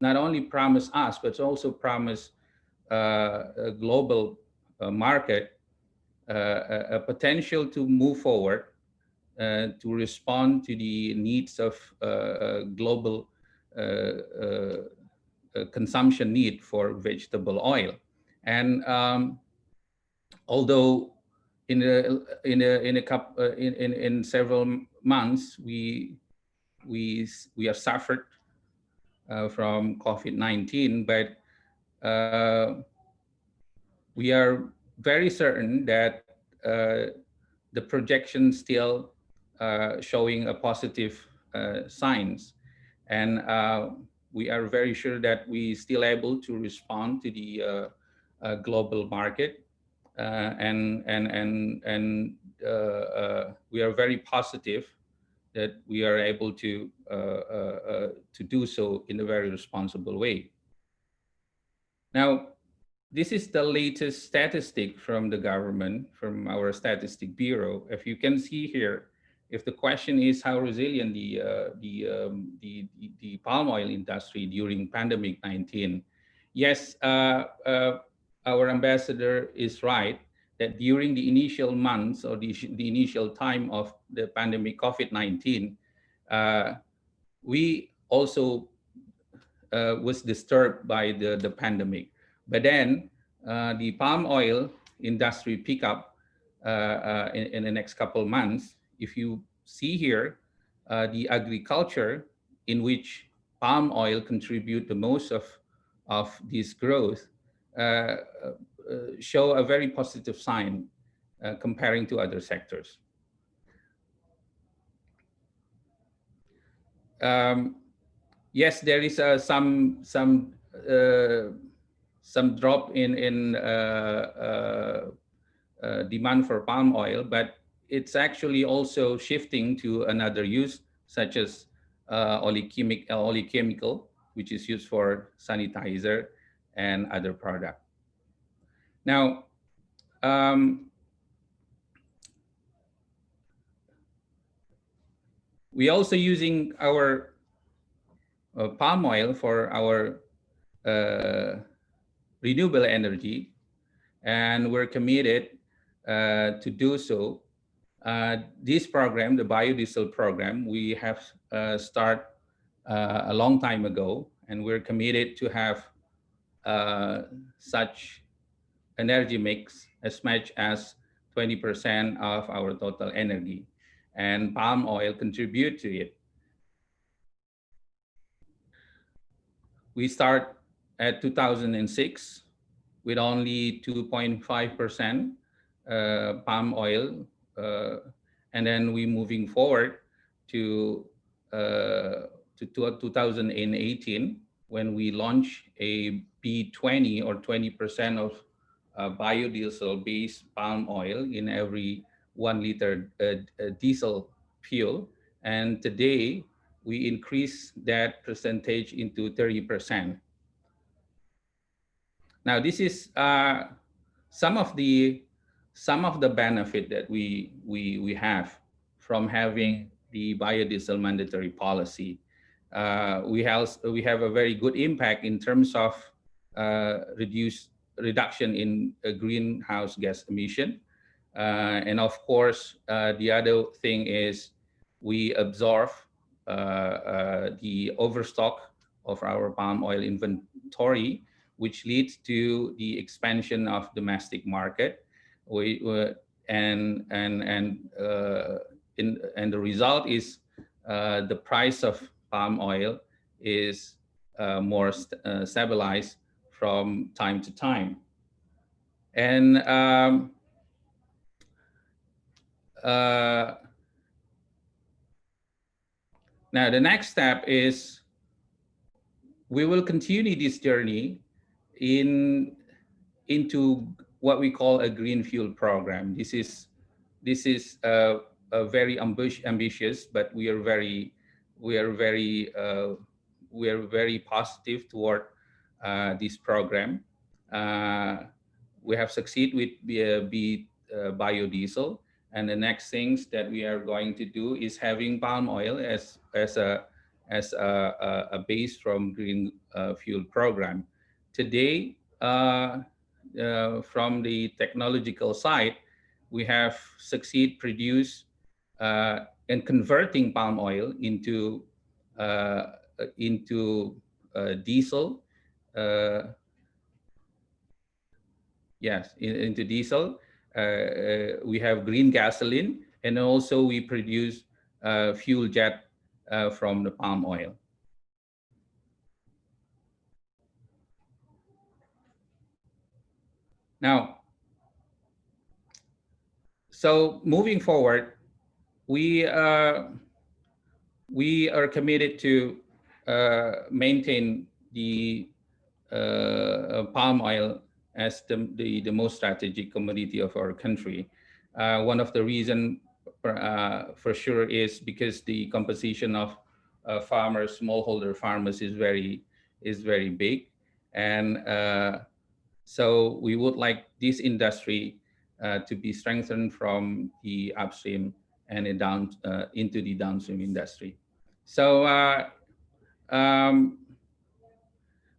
not only promise us, but also promise a global market a potential to move forward to respond to the needs of global consumption need for vegetable oil. And although in several months we are suffered from COVID-19, but we are very certain that the projection still showing a positive signs, and we are very sure that we still able to respond to the global market, and we are very positive that we are able to do so in a very responsible way. Now, this is the latest statistic from the government, from our Statistic Bureau. If you can see here, if the question is how resilient the palm oil industry during pandemic 19, yes, our ambassador is right that during the initial months or the initial time of the pandemic COVID-19, we also was disturbed by the pandemic. But then the palm oil industry pick up in the next couple of months. If you see here, the agriculture in which palm oil contribute the most of this growth show a very positive sign comparing to other sectors. Yes, there is some drop in demand for palm oil, but it's actually also shifting to another use, such as oleochemical, which is used for sanitizer and other product. Now, we also using our palm oil for our renewable energy, and we're committed to do so. This program, the Biodiesel Program, we have started a long time ago, and we're committed to have such energy mix as much as 20% of our total energy, and palm oil contribute to it. We start at 2006 with only 2.5% palm oil, and then we moving forward to 2018 when we launch a B20 or 20% of biodiesel-based palm oil in every 1 liter diesel fuel, and today we increase that percentage into 30%. Now, this is some of the benefit that we have from having the biodiesel mandatory policy. We have a very good impact in terms of reduction in greenhouse gas emission, and of course the other thing is we absorb the overstock of our palm oil inventory, which leads to the expansion of domestic market. And the result is the price of palm oil is more stabilized from time to time. And now the next step is we will continue this journey into what we call a green fuel program. This is a very ambitious, but we are very positive toward this program. We have succeeded with biodiesel, and the next things that we are going to do is having palm oil as a base from green fuel program. Today, from the technological side, we have succeeded produce and converting palm oil into diesel. Into diesel. We have green gasoline, and also we produce fuel jet from the palm oil. Now, so moving forward, we are committed to maintain the palm oil as the most strategic commodity of our country. One of the reasons for sure is because the composition of farmers, smallholder farmers, is very big, and so we would like this industry to be strengthened from the upstream and into the downstream industry. So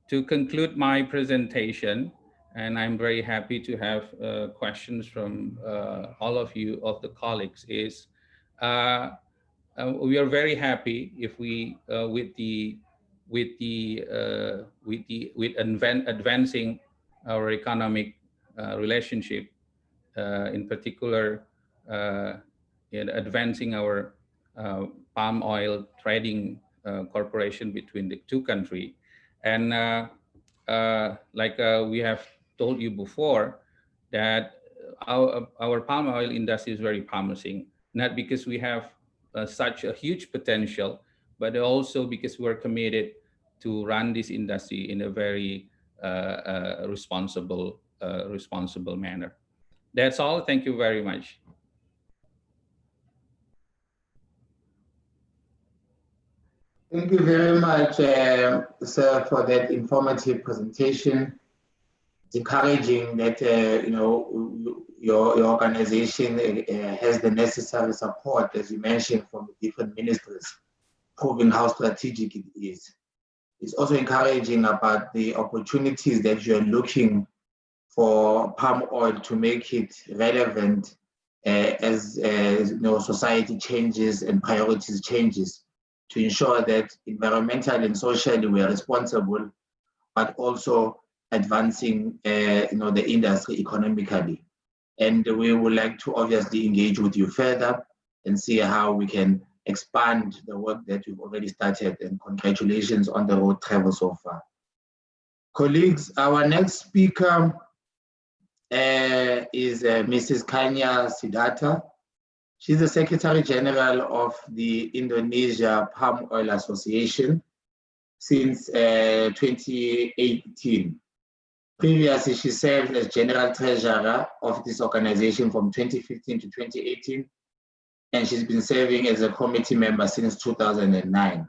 to conclude my presentation, and I'm very happy to have questions from all of you, of the colleagues, is we are very happy if we advancing our economic relationship, in particular in advancing our palm oil trading corporation between the two countries. And like we have told you before, that our palm oil industry is very promising, not because we have such a huge potential, but also because we're committed to run this industry in a very responsible manner. That's all. Thank you very much. Thank you very much, sir, for that informative presentation. It's encouraging that your organization has the necessary support, as you mentioned, from the different ministries, proving how strategic it is. It's also encouraging about the opportunities that you're looking for palm oil to make it relevant as society changes and priorities changes, to ensure that environmentally and socially we are responsible, but also advancing the industry economically. And we would like to obviously engage with you further and see how we can expand the work that we've already started, and congratulations on the road travel so far. Colleagues, our next speaker is Mrs. Kanya Siddhartha. She's the Secretary General of the Indonesia Palm Oil Association since 2018. Previously, she served as General Treasurer of this organization from 2015 to 2018. and she's been serving as a committee member since 2009.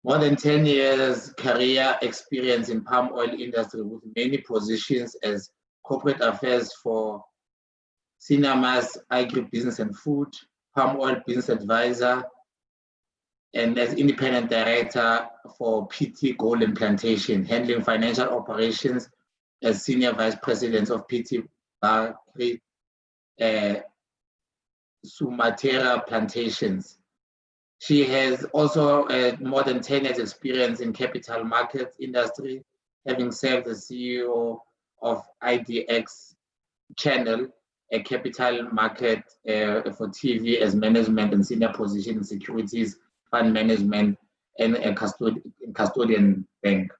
More than 10 years career experience in palm oil industry with many positions as corporate affairs for Cinemas, agribusiness and food, palm oil business advisor, and as independent director for PT Golden Plantation, handling financial operations as senior vice president of PT Bakri Sumatera Plantations. She has also more than 10 years experience in capital markets industry, having served as CEO of IDX Channel, a capital market for TV as management and senior position in securities, fund management, and a custodian bank.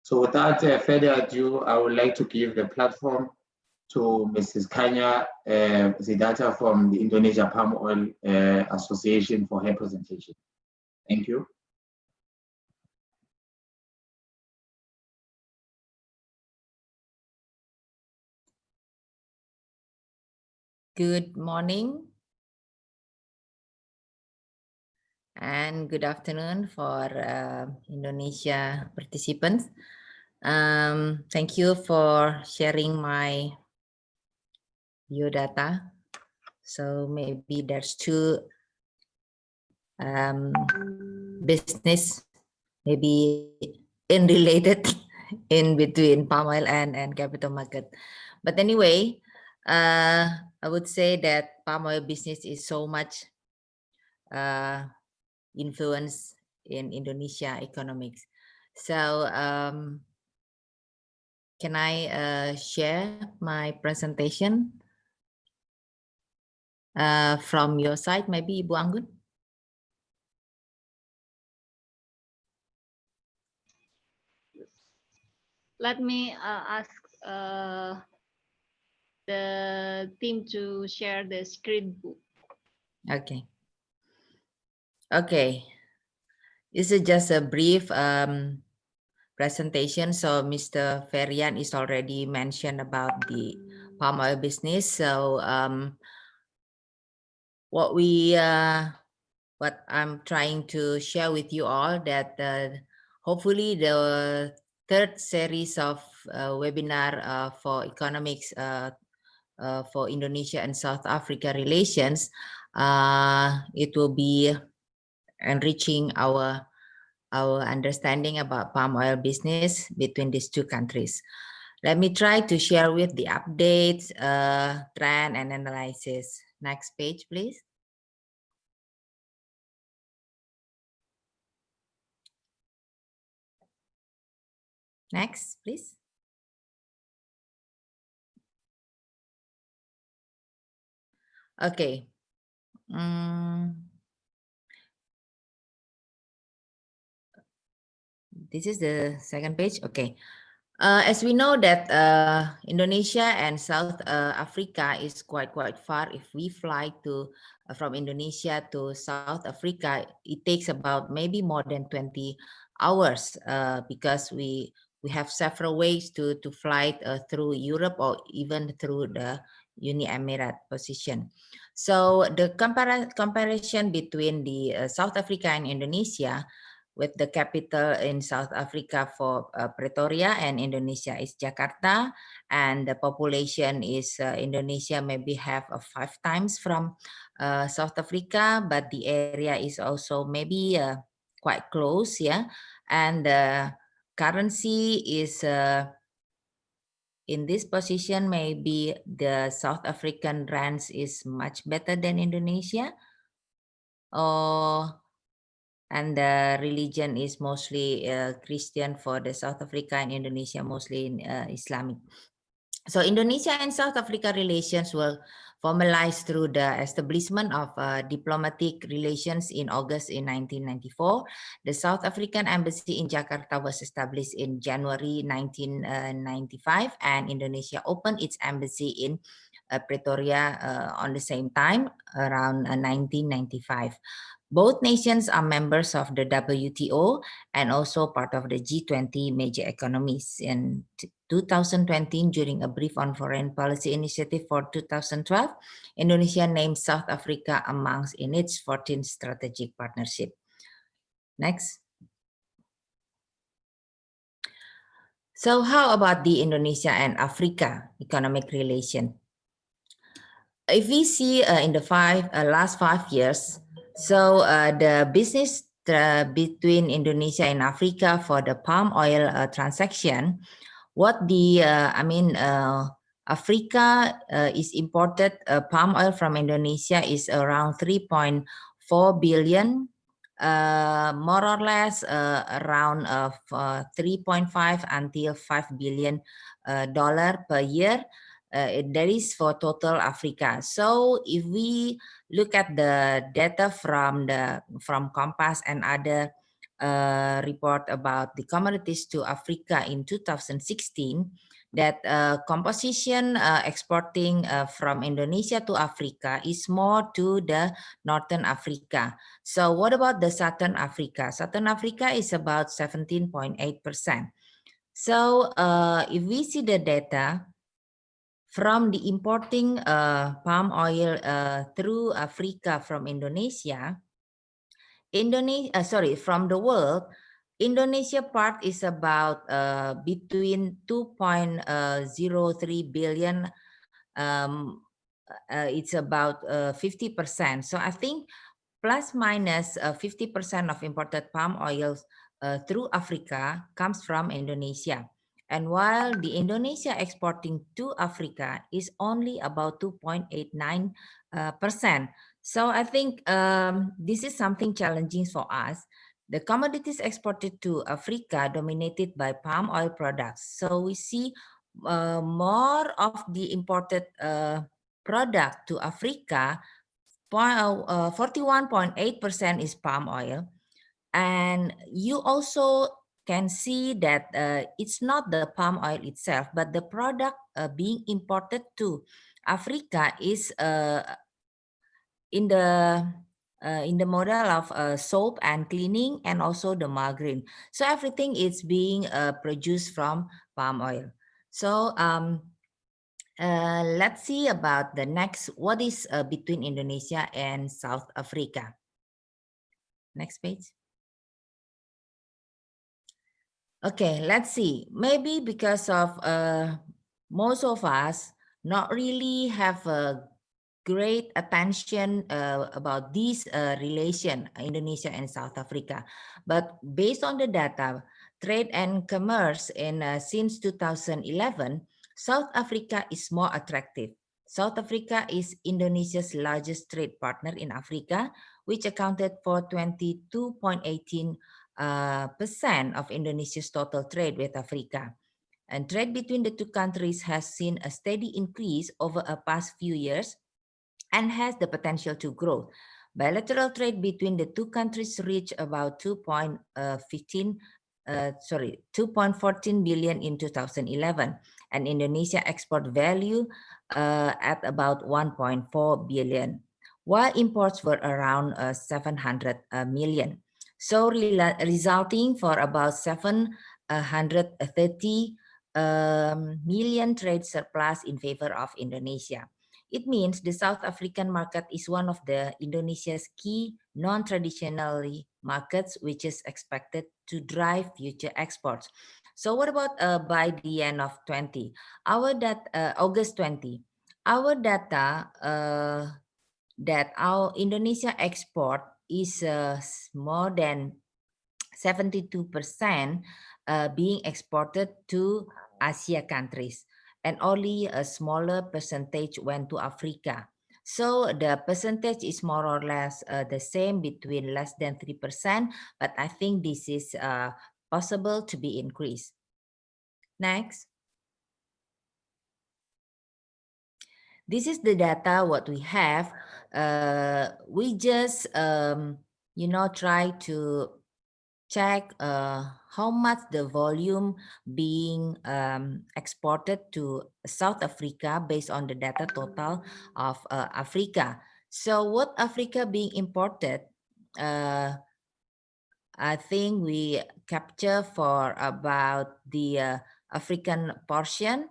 So without further ado, I would like to give the platform to Mrs. Kanya Zidata from the Indonesia Palm Oil Association for her presentation. Thank you. Good morning and good afternoon for Indonesia participants. Thank you for sharing my biodata. So maybe there's two business, maybe unrelated in between palm oil and capital market. But anyway, I would say that palm oil business is so much influence in Indonesia economics. So can I share my presentation from your side, maybe Ibu Anggun? Let me ask the team to share the screen. Okay. Okay. This is just a brief presentation. So Mr. Ferian is already mentioned about the palm oil business. So what I'm trying to share with you all that hopefully the third series of webinar for economics for Indonesia and South Africa relations, it will be enriching our understanding about palm oil business between these two countries. Let me try to share with the updates, trend and analysis. Next page, please. Next, please. Okay. This is the second page. Okay. As we know that Indonesia and South Africa is quite far. If we fly to from Indonesia to South Africa, it takes about maybe more than 20 hours because we have several ways to fly through Europe or even through the Uni Emirat position. So the comparison between the South Africa and Indonesia, with the capital in South Africa for Pretoria and Indonesia is Jakarta, and the population is Indonesia maybe have 5 times from South Africa, but the area is also maybe quite close, yeah. And the currency is in this position, maybe the South African rands is much better than Indonesia, and the religion is mostly Christian for the South Africa and Indonesia mostly Islamic. So Indonesia and South Africa relations were formalized through the establishment of diplomatic relations in August in 1994. The South African embassy in Jakarta was established in January 1995, and Indonesia opened its embassy in Pretoria on the same time, around 1995. Both nations are members of the WTO and also part of the G20 major economies. In 2020, during a brief on foreign policy initiative for 2012, Indonesia named South Africa amongst in its 14 strategic partnership. Next. So how about the Indonesia and Africa economic relation? If we see in the last 5 years, so the business between Indonesia and Africa for the palm oil transaction, what the Africa is imported palm oil from Indonesia is around 3.4 billion, more or less around 3.5 until 5 billion dollar per year. That is for total Africa. So if we look at the data from Compass and other report about the commodities to Africa in 2016, that composition exporting from Indonesia to Africa is more to the Northern Africa. So what about the Southern Africa? Southern Africa is about 17.8%. So if we see the data, from the importing palm oil through Africa from Indonesia, from the world, Indonesia part is about between 2.03 billion. It's about 50%. So I think plus minus 50% of imported palm oil through Africa comes from Indonesia. And while the Indonesia exporting to Africa is only about 2.89%. So I think this is something challenging for us. The commodities exported to Africa dominated by palm oil products. So we see more of the imported product to Africa, 41.8% is palm oil. And you also can see that it's not the palm oil itself, but the product being imported to Africa is in the model of soap and cleaning and also the margarine. So everything is being produced from palm oil. So let's see about the next, what is between Indonesia and South Africa. Next page. Okay, let's see. Maybe because of most of us not really have a great attention about this relation, Indonesia and South Africa. But based on the data, trade and commerce in since 2011, South Africa is more attractive. South Africa is Indonesia's largest trade partner in Africa, which accounted for 22.18% of Indonesia's total trade with Africa. And trade between the two countries has seen a steady increase over the past few years and has the potential to grow. Bilateral trade between the two countries reached about 2.14 billion in 2011, and Indonesia export value at about 1.4 billion, while imports were around 700 million. So resulting for about 730 million trade surplus in favor of Indonesia. It means the South African market is one of the Indonesia's key non-traditional markets, which is expected to drive future exports. So what about by the end of August 20? Our data that our Indonesia export is more than 72% being exported to Asia countries, and only a smaller percentage went to Africa. So the percentage is more or less the same, between less than 3%, but I think this is possible to be increased. Next. This is the data what we have. We just try to check how much the volume being exported to South Africa based on the data total of Africa. So what Africa being imported I think we capture for about the African portion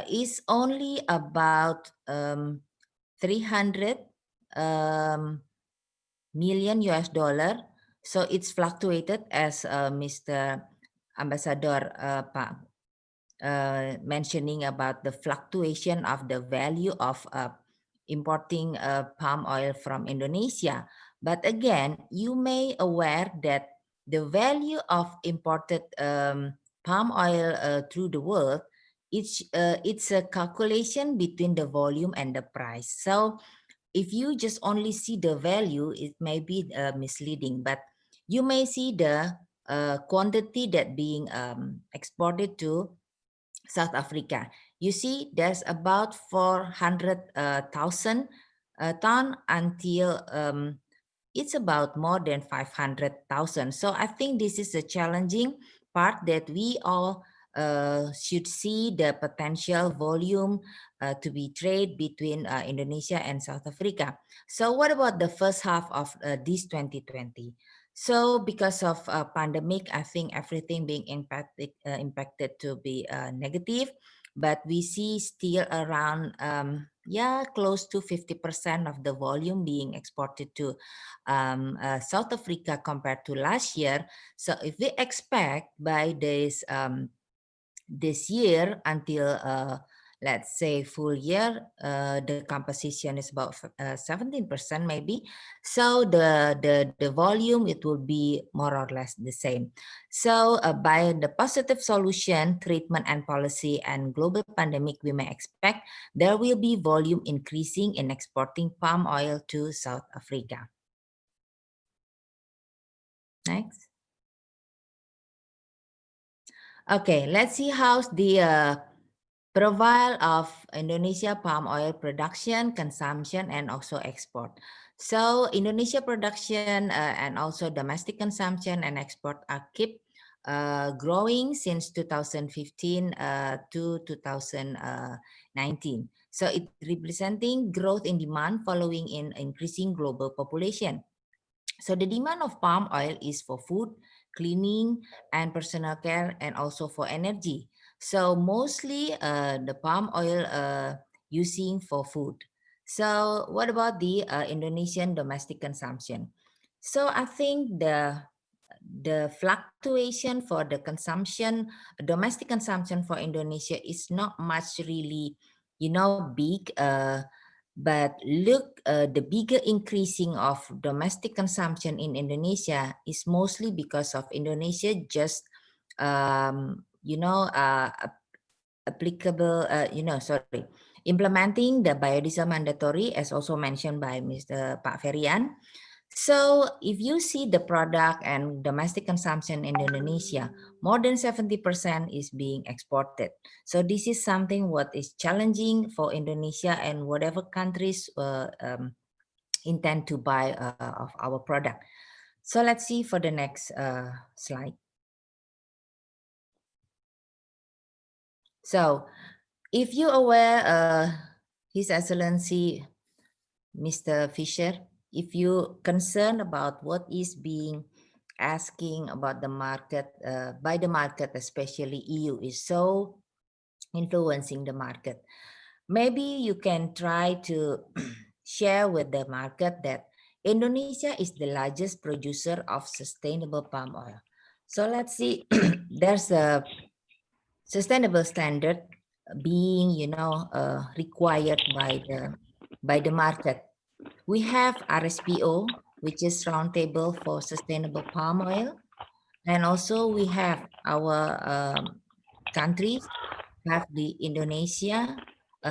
is only about 300 million US dollar. So it's fluctuated as Mr. Ambassador mentioning about the fluctuation of the value of importing palm oil from Indonesia. But again, you may aware that the value of imported palm oil through the world, it's a calculation between the volume and the price. So if you just only see the value, it may be misleading, but you may see the quantity that being exported to South Africa. You see, there's about 400,000 ton until it's about more than 500,000. So I think this is a challenging part that we all should see the potential volume to be trade between Indonesia and South Africa. So what about the first half of this 2020? So because of pandemic, I think everything being impacted to be negative, but we see still around close to 50% of the volume being exported to South Africa compared to last year. So if we expect by this year until let's say full year, the composition is about 17% maybe. So the volume, it will be more or less the same. So by the positive solution, treatment and policy and global pandemic, we may expect there will be volume increasing in exporting palm oil to South Africa. Next. Okay, let's see how's the profile of Indonesia palm oil production, consumption, and also export. So Indonesia production and also domestic consumption and export are keep growing since 2015 to 2019. So it representing growth in demand following in increasing global population. So the demand of palm oil is for food, cleaning, and personal care, and also for energy. So mostly the palm oil using for food. So what about the Indonesian domestic consumption? So I think the fluctuation for the consumption, domestic consumption for Indonesia is not much really, big. But look, the bigger increasing of domestic consumption in Indonesia is mostly because of Indonesia just, implementing the biodiesel mandatory, as also mentioned by Mr. Pak Ferian. So if you see the product and domestic consumption in Indonesia, more than 70% is being exported. So this is something what is challenging for Indonesia and whatever countries intend to buy of our product. So let's see for the next slide. So if you aware, His Excellency, Mr. Fisher, if you concerned about what is being asking about the market, by the market, especially EU is so influencing the market, maybe you can try to share with the market that Indonesia is the largest producer of sustainable palm oil. So let's see, there's a sustainable standard being, required by the market. We have RSPO, which is Roundtable for Sustainable Palm Oil. And also we have our countries have the Indonesia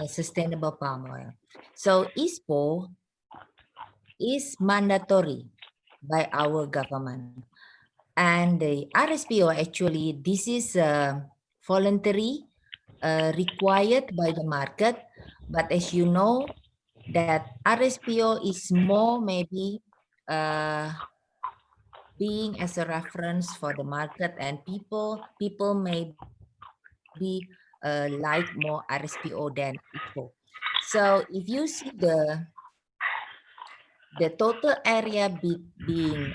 Sustainable Palm Oil. So ISPO is mandatory by our government. And the RSPO, actually, this is voluntary, required by the market. But as you know, that RSPO is more maybe being as a reference for the market, and people may be like more RSPO than ISPO. So if you see the total area being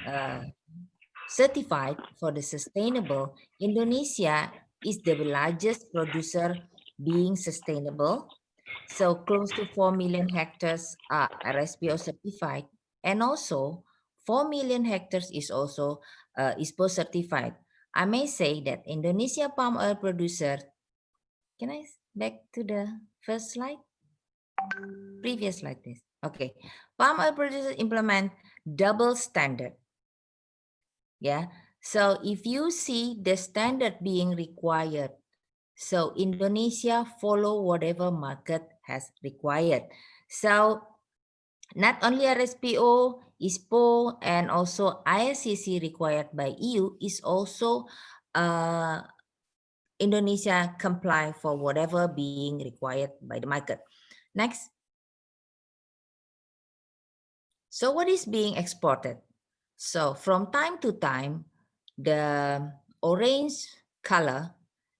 certified for the sustainable, Indonesia is the largest producer being sustainable. So close to 4 million hectares are RSPO certified, and also 4 million hectares is also ISPO certified. I may say that Indonesia palm oil producer, can I back to the first slide? Previous slide, please. Okay, palm oil producers implement double standard. Yeah, so if you see the standard being required, so Indonesia follow whatever market has required. So not only RSPO, ISPO, and also ISCC required by EU is also Indonesia comply for whatever being required by the market. Next. So what is being exported? So from time to time, the orange color,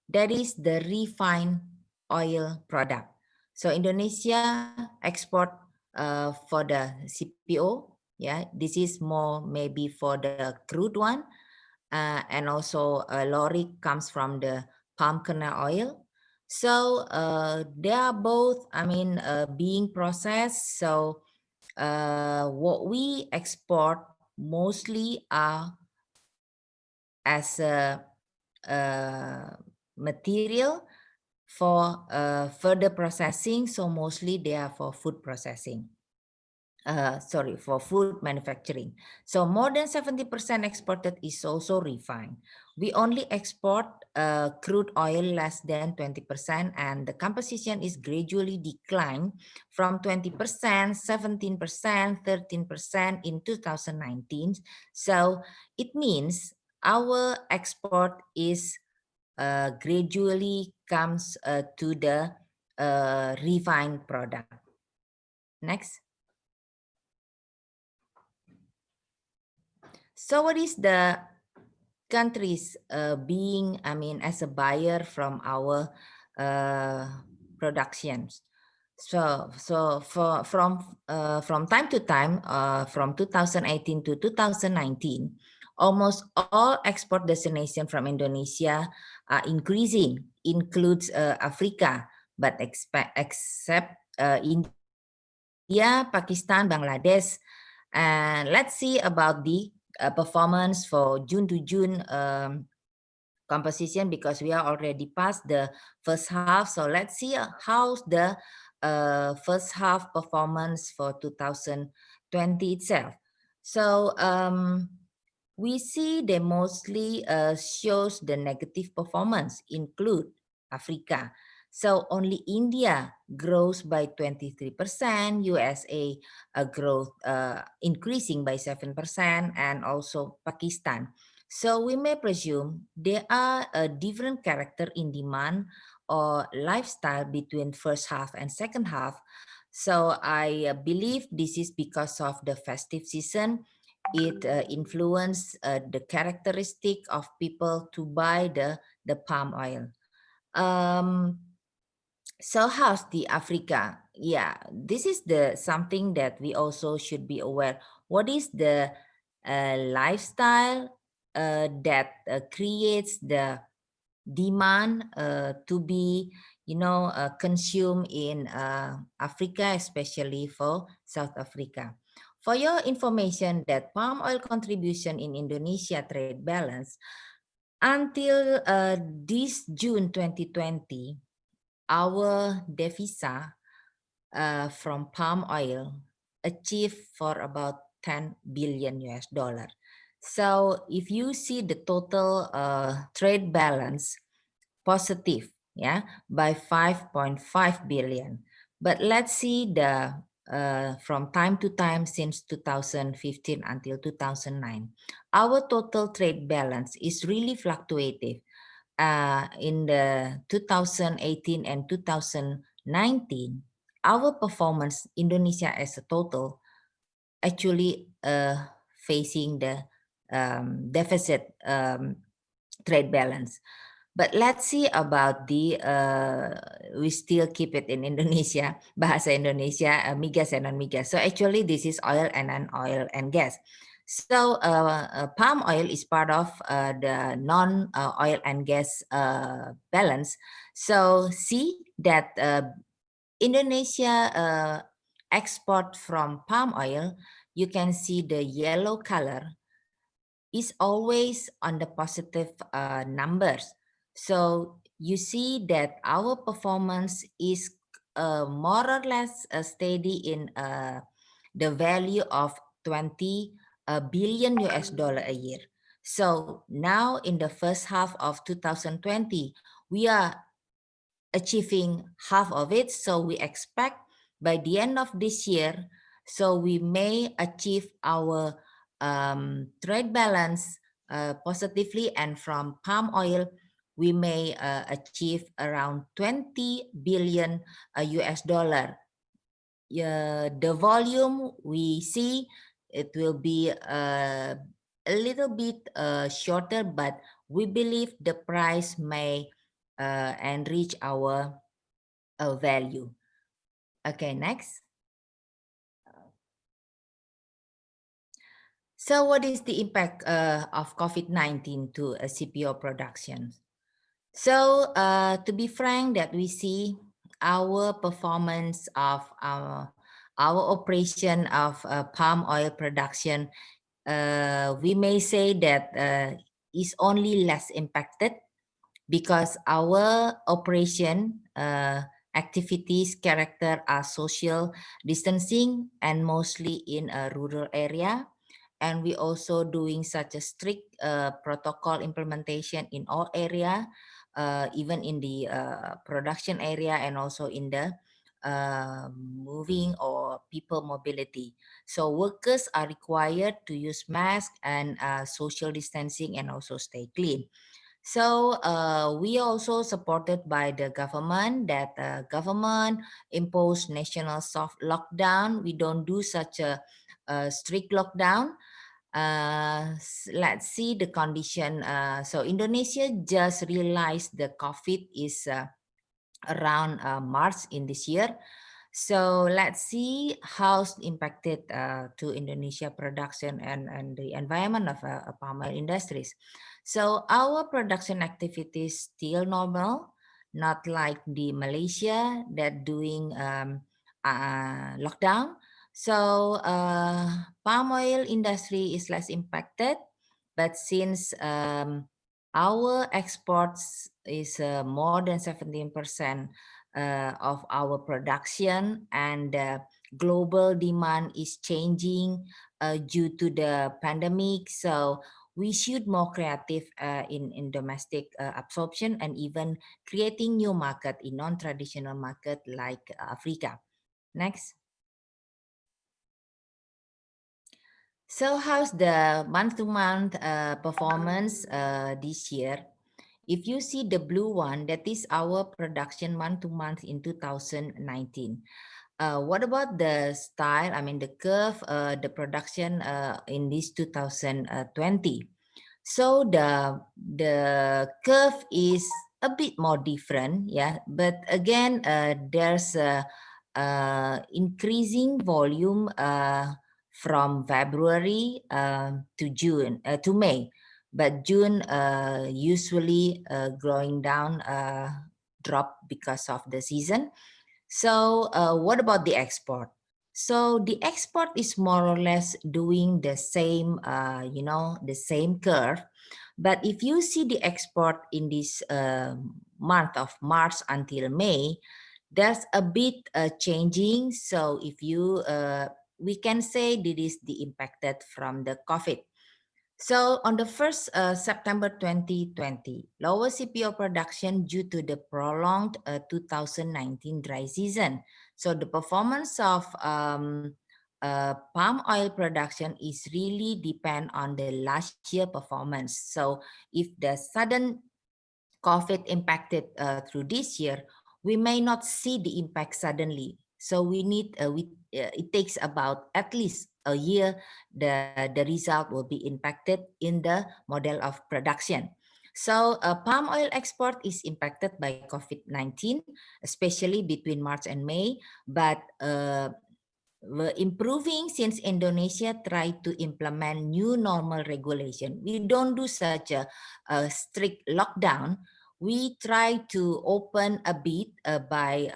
that is the refined oil product. So Indonesia export for the CPO. Yeah, this is more maybe for the crude one. And also lorry comes from the palm kernel oil. So they are both, I mean, being processed. So what we export mostly are as a material for further processing. So mostly they are for food processing. For food manufacturing. So more than 70% exported is also refined. We only export crude oil less than 20%, and the composition is gradually declined from 20%, 17%, 13% in 2019. So it means our export is gradually comes to the refined product. Next. So what is the countries being, I mean, as a buyer from our productions? So from time to time, from 2018 to 2019, almost all export destinations from Indonesia are increasing, includes Africa, but except India, Pakistan, Bangladesh. And let's see about the performance for June to June composition, because we are already past the first half. So let's see how's the first half performance for 2020 itself. So we see they mostly shows the negative performance, include Africa. So only India grows by 23%, USA growth increasing by 7%, and also Pakistan. So we may presume there are a different character in demand or lifestyle between first half and second half. So I believe this is because of the festive season. It influenced the characteristic of people to buy the palm oil. So how's the Africa? Yeah, this is the something that we also should be aware. What is the lifestyle that creates the demand to be, consumed in Africa, especially for South Africa? For your information, that palm oil contribution in Indonesia trade balance until this June 2020, our devisa from palm oil achieved for about 10 billion US dollar. So if you see the total trade balance positive, yeah, by 5.5 billion. But let's see the from time to time since 2015 until 2009, our total trade balance is really fluctuative. In the 2018 and 2019, our performance, Indonesia as a total, actually facing the deficit trade balance. But let's see about the, we still keep it in Indonesia, bahasa Indonesia, migas and non-migas. So actually this is oil and non-oil and gas. So palm oil is part of the non-oil and gas balance. So see that Indonesia export from palm oil, you can see the yellow color is always on the positive numbers. So you see that our performance is more or less steady in the value of 20 billion US dollar a year. So now in the first half of 2020, we are achieving half of it. So we expect by the end of this year, so we may achieve our trade balance positively, and from palm oil, we may achieve around 20 billion US dollar. The volume we see, it will be a little bit shorter, but we believe the price may enrich our value. Okay, next. So what is the impact of COVID-19 to CPO production? So to be frank, that we see our performance of our operation of palm oil production, we may say that is only less impacted because our operation activities character are social distancing and mostly in a rural area. And we also doing such a strict protocol implementation in all area, even in the production area and also in the moving or people mobility. So workers are required to use mask and social distancing and also stay clean. So we also supported by the government that government imposed national soft lockdown. We don't do such a strict lockdown. Let's see the condition. So Indonesia just realized the COVID is around March in this year. So let's see how's impacted to Indonesia production and the environment of palm oil industries. So our production activities still normal, not like the Malaysia that doing lockdown. So palm oil industry is less impacted, but since our exports is more than 17% of our production, and global demand is changing due to the pandemic. So we should more creative in domestic absorption and even creating new market in non-traditional market like Africa. Next. So how's the month-to-month performance this year? If you see the blue one, that is our production month-to-month in 2019. What about the style? I mean the curve, the production in this 2020. So the curve is a bit more different, yeah. But again, there's a increasing volume from February to June to May, but June usually growing down, drop because of the season. So what about the export? So the export is more or less doing the same, the same curve. But if you see the export in this month of March until May, there's a bit changing. So if you, we can say this is the impacted from the COVID. So on the 1st September 2020, lower CPO production due to the prolonged 2019 dry season. So the performance of palm oil production is really depend on the last year performance. So if the sudden COVID impacted through this year, we may not see the impact suddenly. So we need, it takes about at least a year, the result will be impacted in the model of production. So palm oil export is impacted by COVID-19, especially between March and May, but were improving since Indonesia tried to implement new normal regulation. We don't do such a strict lockdown. We try to open a bit by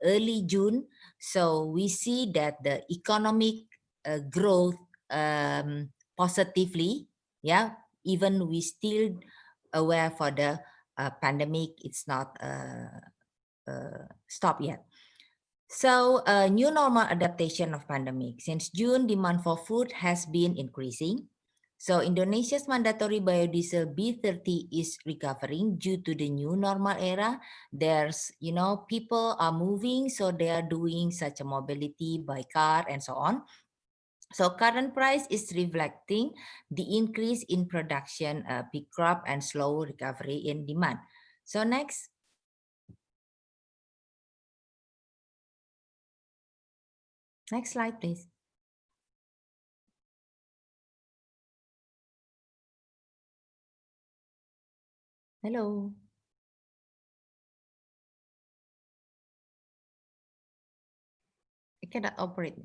early June. So we see that the economic growth positively, yeah, even we still aware for the pandemic, it's not stopped yet. So new normal adaptation of pandemic. Since June, demand for food has been increasing. So Indonesia's mandatory biodiesel B30 is recovering due to the new normal era. There's, people are moving, so they are doing such a mobility by car and so on. So current price is reflecting the increase in production, big crop, and slow recovery in demand. So next. Next slide, please. Hello. I cannot operate.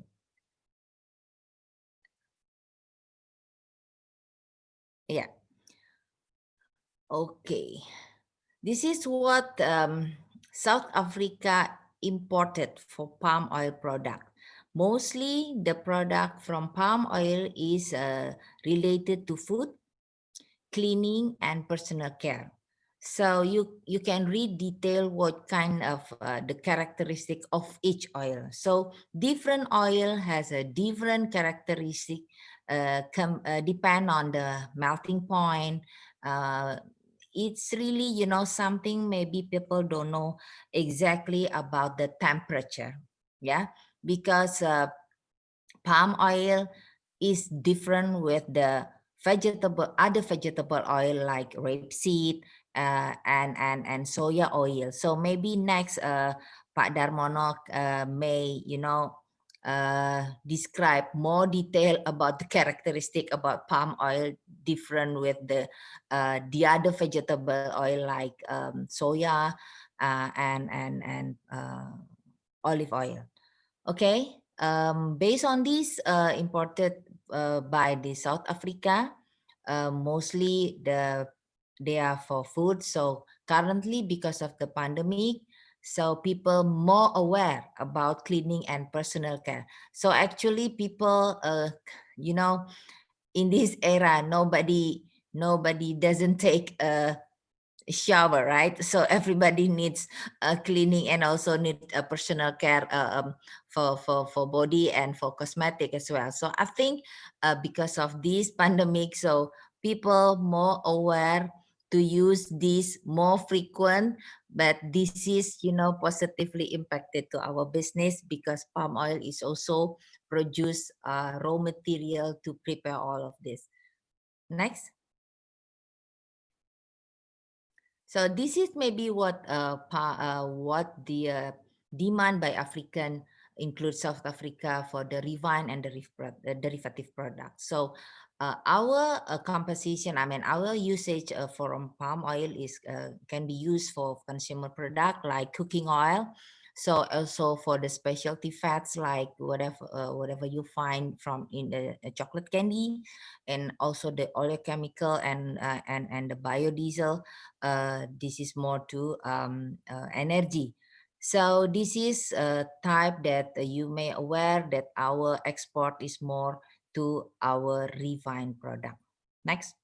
Yeah. Okay. This is what South Africa imported for palm oil product. Mostly the product from palm oil is related to food, cleaning, and personal care. So you can read detail what kind of the characteristic of each oil. So different oil has a different characteristic, depend on the melting point. It's really, something maybe people don't know exactly about the temperature. Yeah, because palm oil is different with the other vegetable oil like rapeseed and soya oil. So maybe next Pak Darmono may describe more detail about the characteristic about palm oil different with the other vegetable oil like soya and olive oil. Okay. Based on this imported by the South Africa, mostly they are for food. So currently, because of the pandemic, so people more aware about cleaning and personal care. So actually, people, in this era, nobody doesn't take a shower, right? So everybody needs cleaning and also need a personal care for body and for cosmetic as well. So I think because of this pandemic, so people more aware to use this more frequent, but this is positively impacted to our business because palm oil is also produce raw material to prepare all of this. Next. So this is maybe what the demand by African includes South Africa for the refine and the derivative products. So our composition, our usage from palm oil is can be used for consumer product like cooking oil. So also for the specialty fats like whatever you find from in the chocolate candy, and also the oleochemical and the biodiesel. This is more to energy. So this is a type that you may aware that our export is more to our refined product. Next.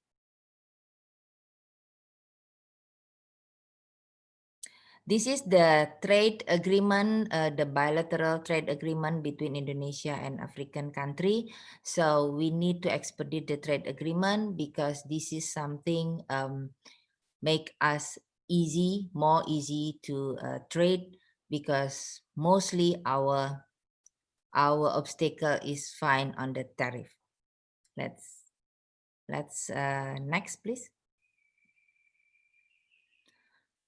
This is the trade agreement, the bilateral trade agreement between Indonesia and African country. So we need to expedite the trade agreement because this is something make us more easy to trade because mostly our obstacle is fine on the tariff. Let's next, please.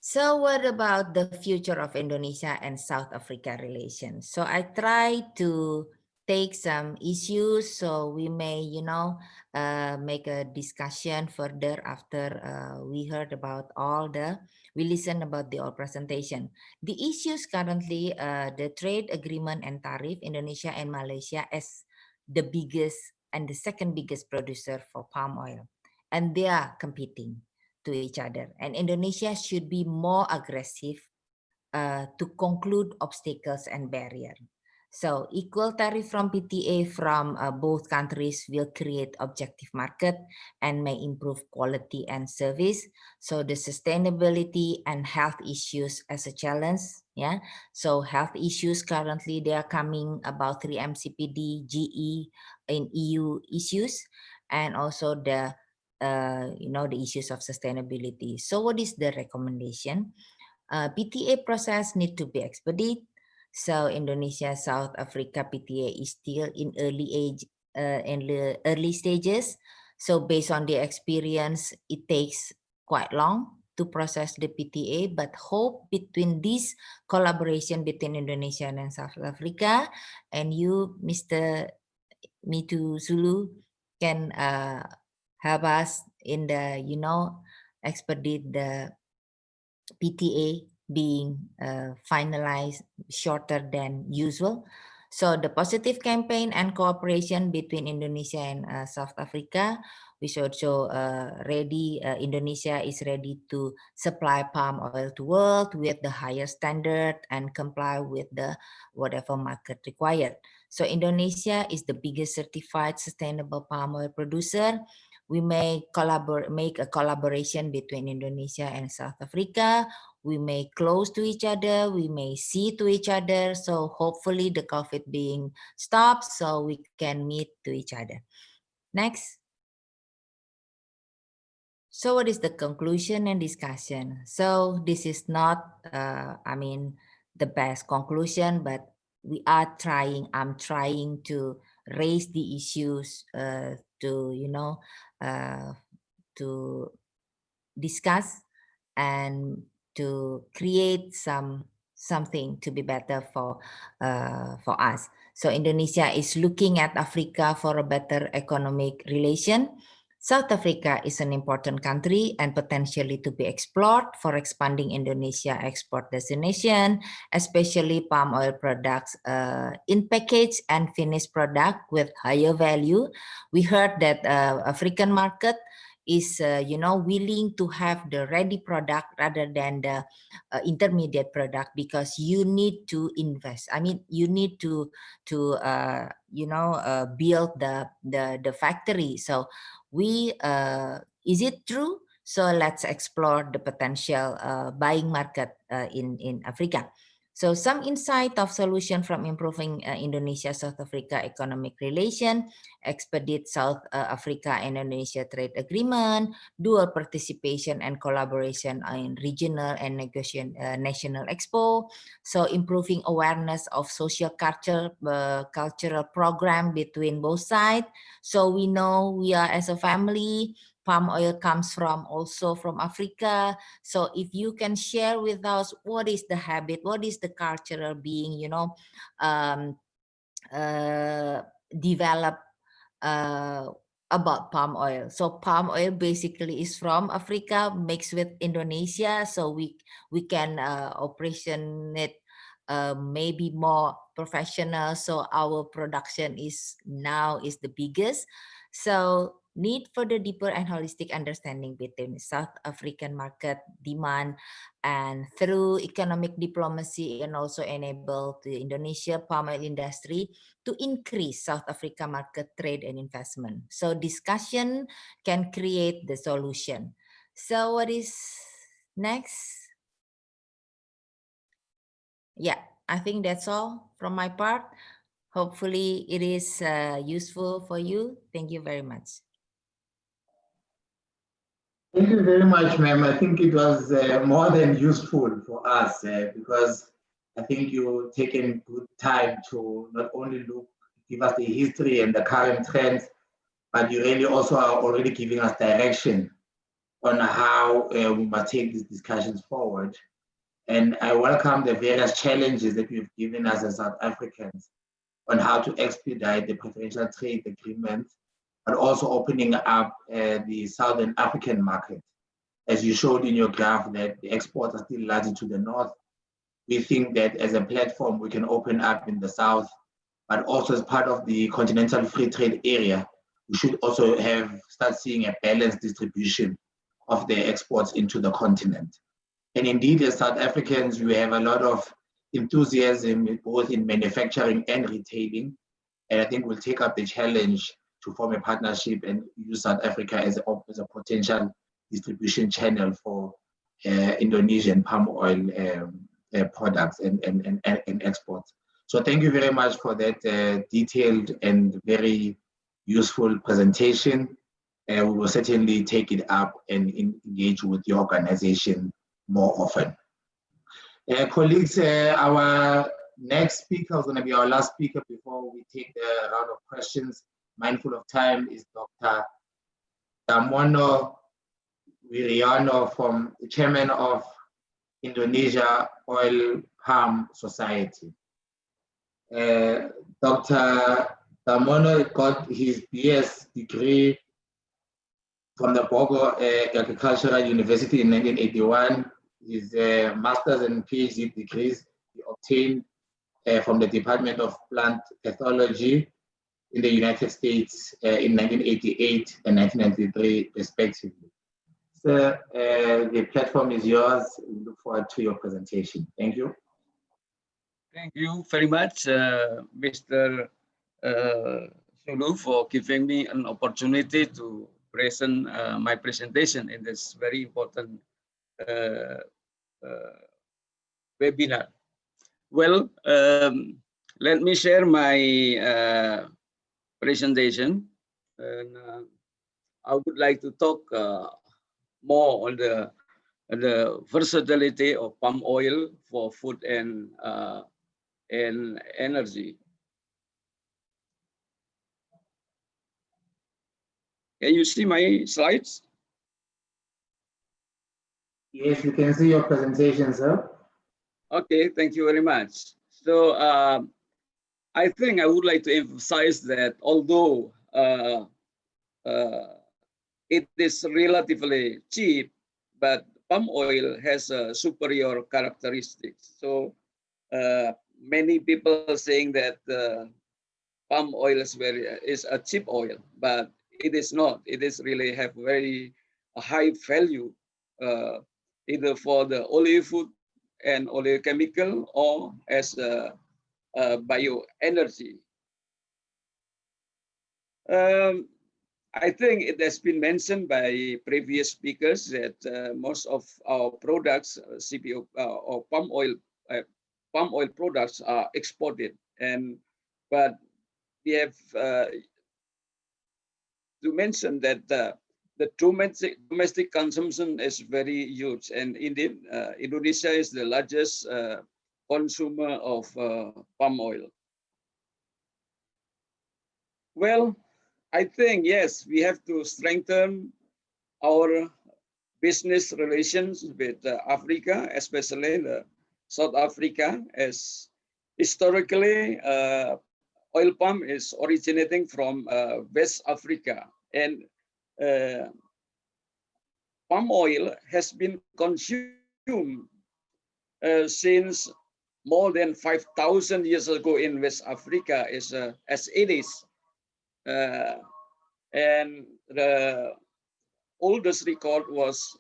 So what about the future of Indonesia and South Africa relations? So I try to take some issues, so we may, make a discussion further after we heard about we listened about the all presentation. The issues currently, the trade agreement and tariff, Indonesia and Malaysia as the biggest and the second biggest producer for palm oil, and they are competing to each other. And Indonesia should be more aggressive to conclude obstacles and barriers. So equal tariff from PTA from both countries will create objective market and may improve quality and service. So the sustainability and health issues as a challenge. Yeah. So health issues currently they are coming about 3-MCPD, GE in EU issues, and also the the issues of sustainability. So what is the recommendation? PTA process need to be expedited. So Indonesia, South Africa PTA is still in early stages. So based on the experience, it takes quite long to process the PTA, but hope between this collaboration between Indonesia and South Africa, and you, Mr. Mitu Zulu, can help us in the, expedite the PTA being finalized shorter than usual. So the positive campaign and cooperation between Indonesia and South Africa, we should also ready, Indonesia is ready to supply palm oil to world with the higher standard and comply with the whatever market required. So Indonesia is the biggest certified sustainable palm oil producer. We may make a collaboration between Indonesia and South Africa. We may close to each other. We may see to each other. So hopefully the COVID being stopped so we can meet to each other. Next. So what is the conclusion and discussion? So this is not, the best conclusion, but I'm trying to raise the issues to discuss and to create something to be better for us. So Indonesia is looking at Africa for a better economic relation. South Africa is an important country and potentially to be explored for expanding Indonesia export destination, especially palm oil products in package and finished product with higher value. We heard that African market is willing to have the ready product rather than the intermediate product, because you need to invest. You need to build the factory. So is it true? So let's explore the potential buying market in Africa. So some insight of solution from improving Indonesia-South Africa economic relation, expedite South Africa and Indonesia trade agreement, dual participation and collaboration in regional and national expo. So improving awareness of social cultural program between both sides. So we know we are as a family. Palm oil comes also from Africa. So if you can share with us what is the habit, what is the cultural being, develop about palm oil. So palm oil basically is from Africa mixed with Indonesia. So we can operation it maybe more professional. So our production is the biggest. So need for the deeper and holistic understanding between South African market demand, and through economic diplomacy, and also enable the Indonesia palm oil industry to increase South Africa market trade and investment. So discussion can create the solution. So what is next? Yeah, I think that's all from my part. Hopefully it is useful for you. Thank you very much. Thank you very much, ma'am. I think it was more than useful for us because I think you've taken good time to not only give us the history and the current trends, but you really also are already giving us direction on how we must take these discussions forward. And I welcome the various challenges that you've given us as South Africans on how to expedite the preferential trade agreements, but also opening up the Southern African market. As you showed in your graph that the exports are still largely to the north, we think that as a platform we can open up in the south, but also as part of the continental free trade area, we should also start seeing a balanced distribution of the exports into the continent. And indeed, as South Africans, we have a lot of enthusiasm both in manufacturing and retailing. And I think we'll take up the challenge to form a partnership and use South Africa as a potential distribution channel for Indonesian palm oil products and exports. So thank you very much for that detailed and very useful presentation. We will certainly take it up and engage with your organization more often. Colleagues, our next speaker is going to be our last speaker before we take the round of questions. Mindful of time is Dr. Damono Wiriano, from the chairman of Indonesia Oil Palm Society. Dr. Damono got his BS degree from the Bogo Agricultural University in 1981. His master's and PhD degrees he obtained from the Department of Plant Pathology in the United States in 1988 and 1993, respectively. Sir, the platform is yours. We look forward to your presentation. Thank you. Thank you very much, Mr. Sulu, for giving me an opportunity to present my presentation in this very important webinar. Well, let me share my presentation. And I would like to talk more on the versatility of palm oil for food and energy. Can you see my slides? Yes, you can see your presentation, sir. Okay, thank you very much. So I think I would like to emphasize that although it is relatively cheap, but palm oil has a superior characteristics. So many people are saying that palm oil is a cheap oil, but it is not. It is really have very high value, either for the oleofood and oleochemical or as a bioenergy. I think it has been mentioned by previous speakers that most of our products, CPO or palm oil products, are exported, but we have to mention that the domestic consumption is very huge, and indeed Indonesia is the largest consumer of palm oil. Well, I think, yes, we have to strengthen our business relations with Africa, especially South Africa, as historically oil palm is originating from West Africa, and palm oil has been consumed since more than 5,000 years ago in West Africa as it is. And the oldest record was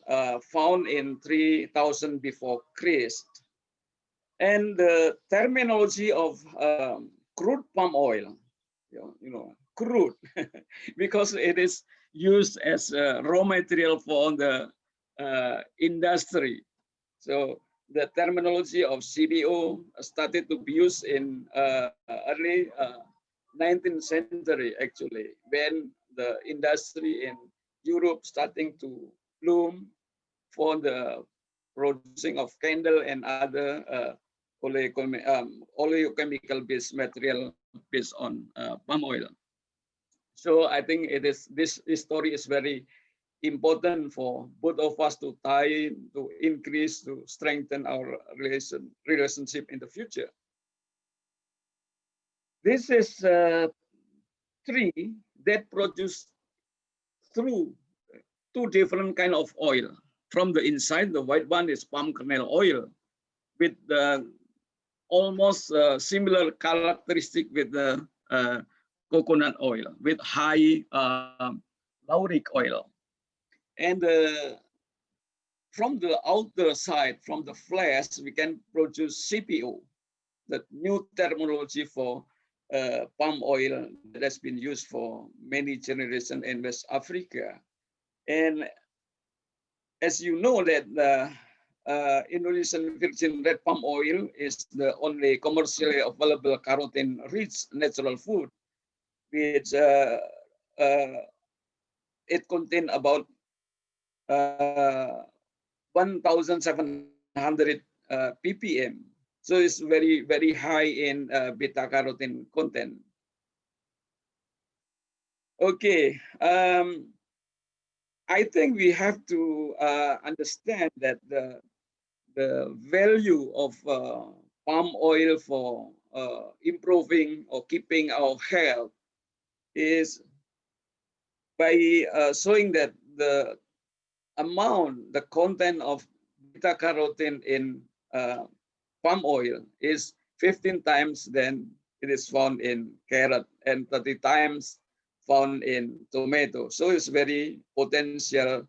found in 3000 before Christ. And the terminology of crude palm oil, crude, because it is used as a raw material for the industry. So the terminology of CBO started to be used in early 19th century, actually, when the industry in Europe starting to bloom for the producing of candle and other oleochemical based material based on palm oil. So I think this story is very important for both of us to tie, to increase, to strengthen our relationship in the future. This is tree that produce through two different kind of oil. From the inside, the white one is palm kernel oil with the almost similar characteristic with the coconut oil with high lauric oil. And from the outer side, from the flesh, we can produce CPO, the new terminology for palm oil that has been used for many generations in West Africa. And as you know that the Indonesian virgin red palm oil is the only commercially available carotene-rich natural food, which it contains about 1,700 ppm. So it's very, very high in beta carotene content. Okay, I think we have to understand that the value of palm oil for improving or keeping our health is by showing that the amount, the content of beta carotene in palm oil is 15 times than it is found in carrot and 30 times found in tomato. So it's very potential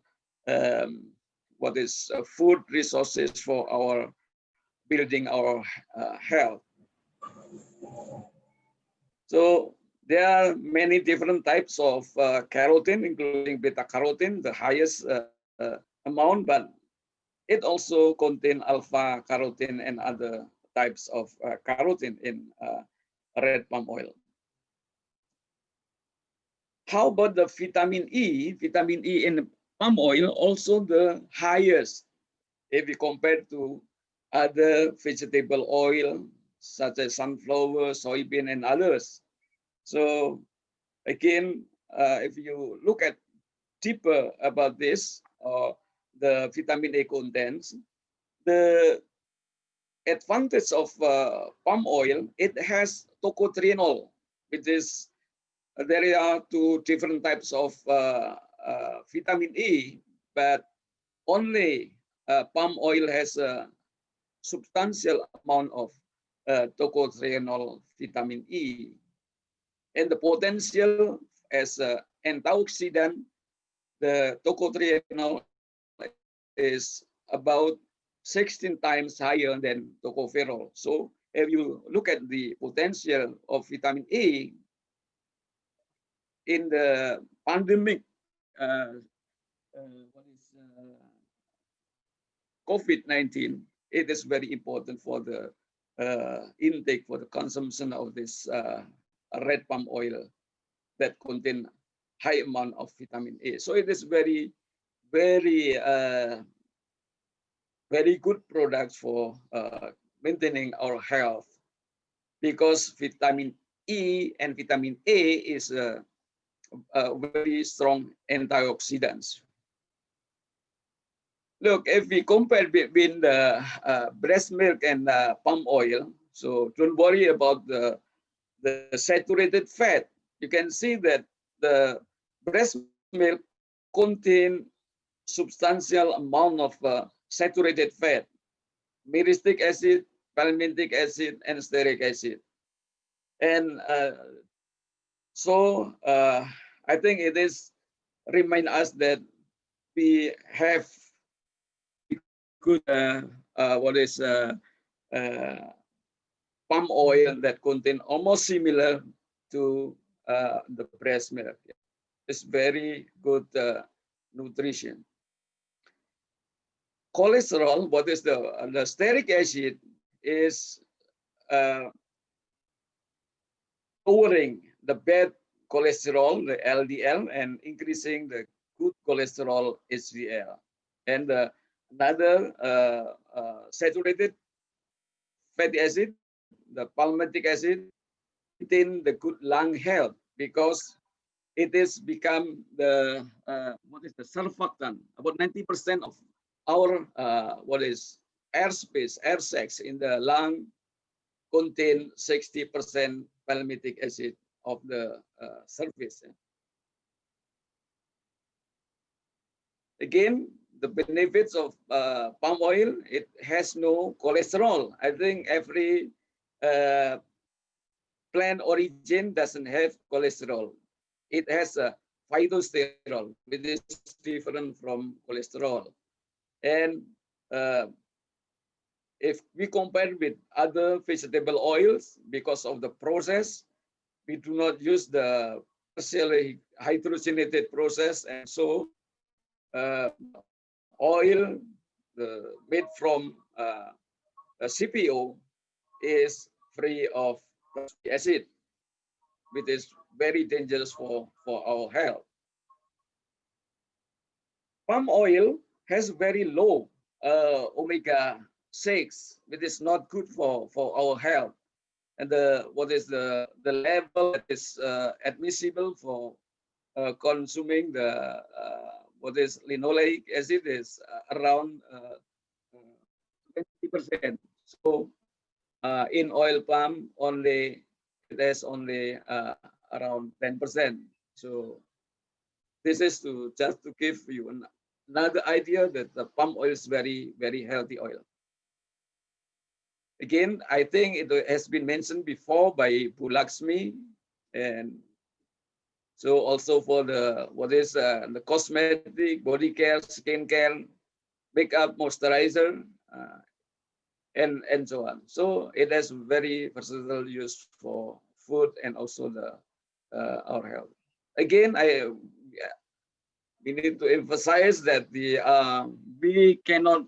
food resources for our building our health. So there are many different types of carotene, including beta carotene, the highest amount, but it also contains alpha carotene and other types of carotene in red palm oil. How about the vitamin E? Vitamin E in palm oil also the highest if we compare to other vegetable oil such as sunflower, soybean, and others. So again, if you look at deeper about this, the vitamin A contents, the advantage of palm oil, it has tocotrienol, which is there are two different types of vitamin E, but only palm oil has a substantial amount of tocotrienol vitamin E. And the potential as an antioxidant, the tocotrienol is about 16 times higher than tocopherol. So if you look at the potential of vitamin E in the pandemic, COVID-19, it is very important for the intake, for the consumption of this red palm oil that contain high amount of vitamin A. So it is very, very, very good product for maintaining our health, because vitamin E and vitamin A is a very strong antioxidants. Look, if we compare between the breast milk and palm oil, so don't worry about the saturated fat. You can see that the breast milk contain substantial amount of saturated fat, myristic acid, palmitic acid, and stearic acid. And so I think it is remind us that we have good palm oil that contain almost similar to the breast milk. It's very good nutrition. Cholesterol, what is the stearic acid is lowering the bad cholesterol, the LDL, and increasing the good cholesterol, HDL. And another saturated fatty acid, the palmitic acid, maintain the good lung health because it is become the surfactant. About 90% of our air sacs in the lung contain 60% palmitic acid of the surface. Again, the benefits of palm oil, it has no cholesterol. I think every plant origin doesn't have cholesterol. It has a phytosterol, which is different from cholesterol. And if we compare with other vegetable oils, because of the process, we do not use the partially hydrogenated process, and so oil made from CPO is free of acid, which is very dangerous for our health. Palm oil has very low omega-6, which is not good for our health. And what is the level that is admissible for consuming the what is linoleic acid is around 20%. So in oil palm only it has only around 10%. So this is just to give you another idea that the palm oil is very, very healthy oil. Again, I think it has been mentioned before by Bu Laksmi, and so also for the the cosmetic, body care, skin care, makeup, moisturizer, and so on. So it has very versatile use for food and also our health. Again, we need to emphasize that we cannot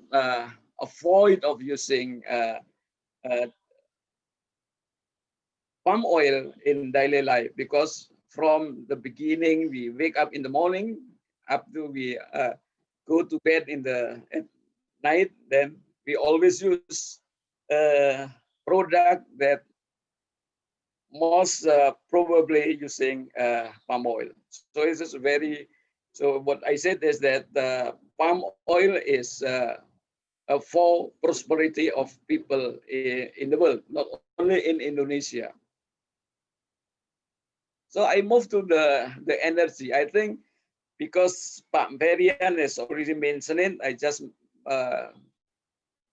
avoid of using palm oil in daily life, because from the beginning we wake up in the morning up to we go to bed at night, then we always use product that most probably using palm oil. So it's just very, so what I said is that the palm oil is for prosperity of people in the world, not only in Indonesia. So I move to the energy. I think because Pak Berian has already mentioned it, I just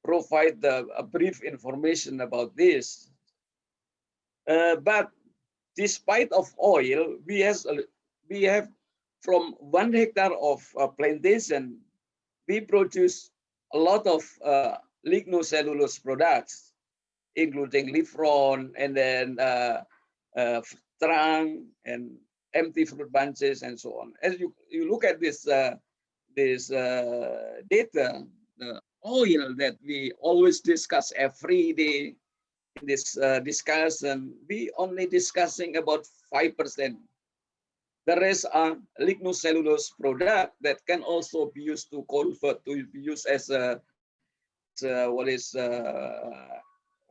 provide a brief information about this. But despite of oil, we have from 1 hectare of plantation, we produce a lot of lignocellulose products, including leafron and then trunk and empty fruit bunches and so on. As you look at this data, the oil that we always discuss every day in this discussion, we only discussing about 5%. The rest are lignocellulose product that can also be used to convert to be used as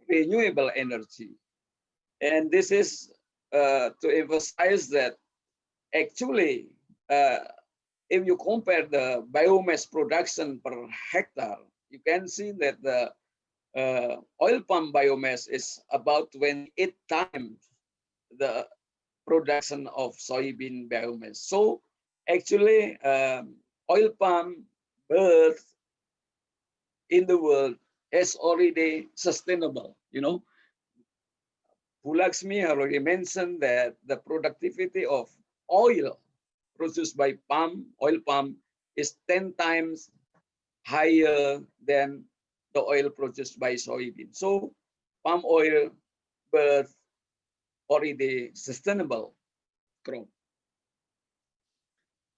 renewable energy. And this is to emphasize that actually, if you compare the biomass production per hectare, you can see that the oil palm biomass is about 28 times the production of soybean biomass. So actually, oil palm birth in the world is already sustainable. You know, Bu Laksmi already mentioned that the productivity of oil produced by oil palm is 10 times higher than the oil produced by soybean. So palm oil birth already sustainable crop.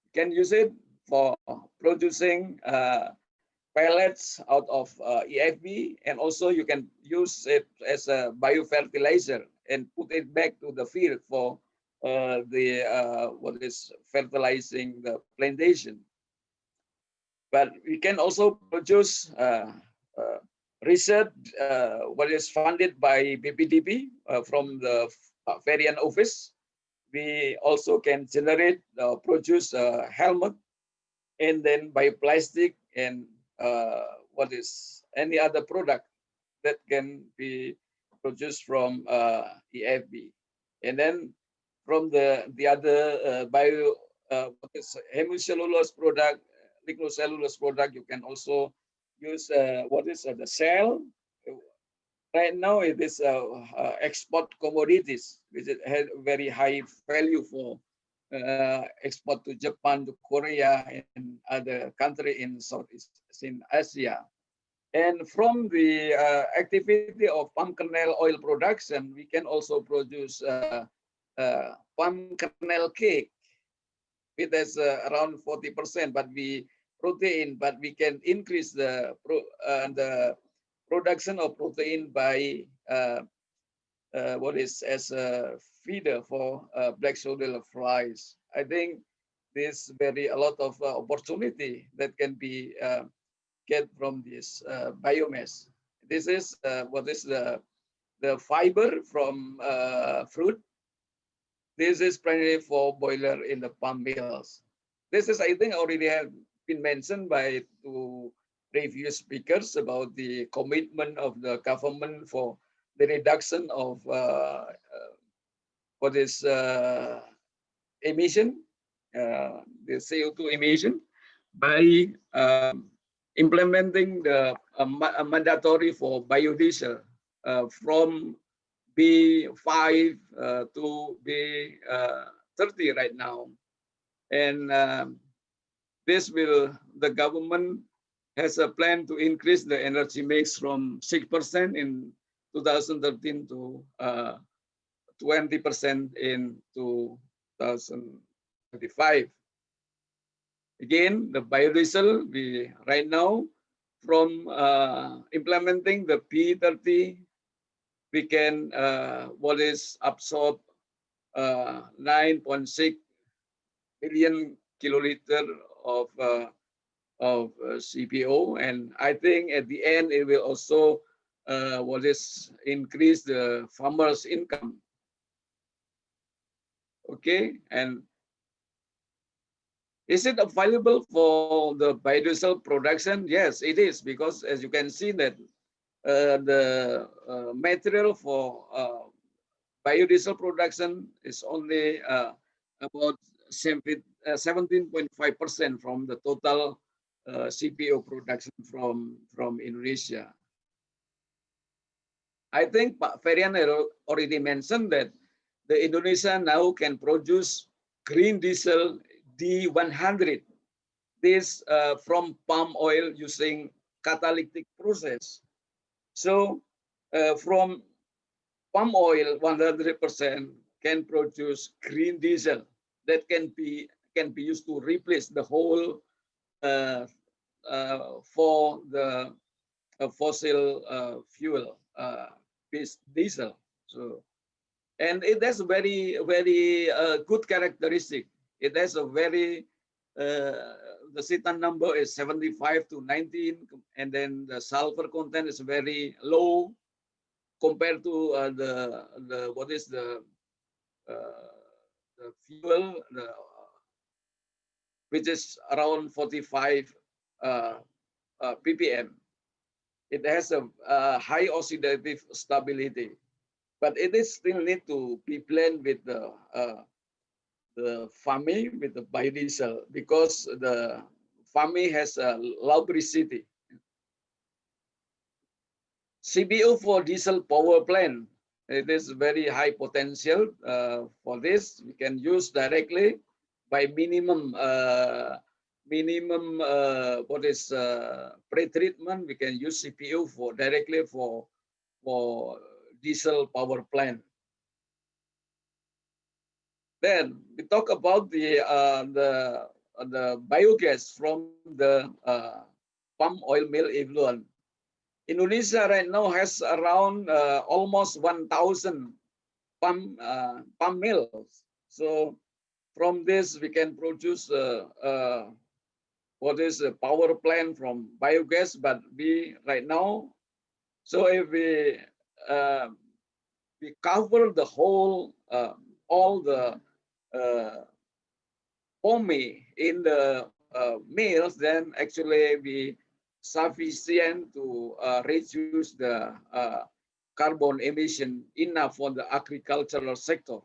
You can use it for producing pellets out of EFB, and also you can use it as a biofertilizer and put it back to the field for what is fertilizing the plantation. But we can also produce research what is funded by BPDB from the Varian office. We also can generate, produce a helmet, and then bioplastic and what is any other product that can be produced from EFB. And then from the other hemicellulose product, lignocellulose product, you can also use the cell. Right now, it is export commodities, which has very high value for export to Japan, to Korea, and other countries in Southeast Asia. And from the activity of palm kernel oil production, we can also produce palm kernel cake. It has around 40%, but we can increase the production of protein by as a feeder for black soldier flies. I think there's a lot of opportunity that can be get from this biomass. This is the fiber from fruit. This is primarily for boiler in the palm mills. This is, I think, already have been mentioned by two previous speakers about the commitment of the government for the reduction of emission, the CO2 emission, by implementing the mandatory for biodiesel from B5 to B30 right now. And the government has a plan to increase the energy mix from 6% in 2013 to 20% in 2025. Again, the biodiesel, right now, from implementing the P30, we can absorb 9.6 billion kiloliter of CPO, and I think at the end it will also increase the farmers' income. Okay, and is it available for the biodiesel production? Yes, it is, because as you can see that the material for biodiesel production is only about 17.5% from the total CPO production from Indonesia. I think Pak Ferian already mentioned that the Indonesia now can produce green diesel D100. This from palm oil using catalytic process. So from palm oil, 100% can produce green diesel that can be used to replace the whole for the fossil fuel diesel. So, and it has a very good characteristic. It has a very the citan number is 75 to 19, and then the sulfur content is very low compared to the fuel, which is around 45 ppm. It has a high oxidative stability, but it is still need to be blended with the FAME, with the biodiesel, because the FAME has a lubricity. CBO for diesel power plant, it is very high potential for this. We can use directly by minimum pre-treatment. We can use CPO for directly for diesel power plant. Then we talk about the biogas from the palm oil mill effluent. Indonesia right now has around almost 1,000 palm mills. So from this we can produce a power plant from biogas. But we right now, so if we cover the whole all the FOME in the mills, then actually we sufficient to reduce the carbon emission enough for the agricultural sector.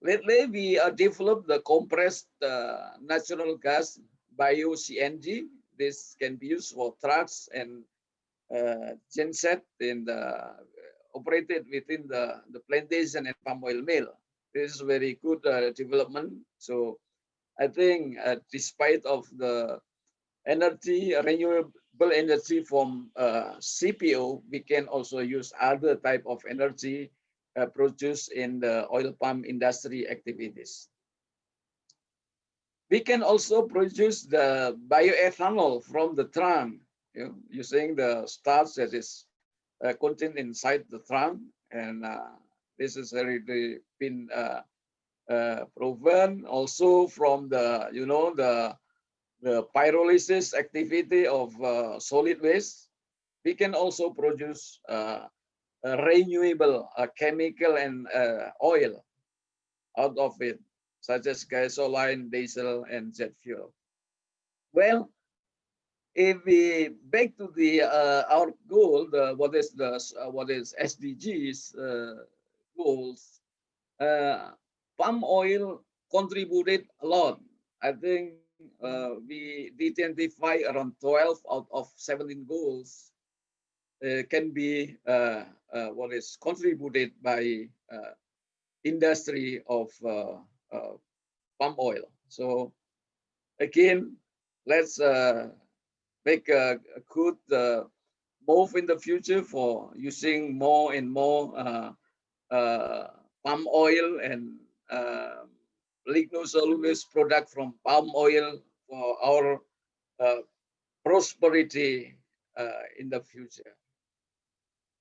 lately we developed the compressed natural gas, bio-CNG. This can be used for trucks and genset in the operated within the plantation and palm oil mill. This is very good development. So I think despite of the energy, renewable energy from CPO, we can also use other type of energy produced in the oil palm industry activities. We can also produce the bioethanol from the trunk, using the starch that is contained inside the trunk, and this has already been proven. Also from the the pyrolysis activity of solid waste, we can also produce renewable chemical and oil out of it, such as gasoline, diesel, and jet fuel. Well, if we back to the our goal, what is SDGs goals? Palm oil contributed a lot. I think we identify around 12 out of 17 goals can be what is contributed by industry of palm oil. So again, let's make a good move in the future for using more and more palm oil and lignocellulose product from palm oil for our prosperity in the future.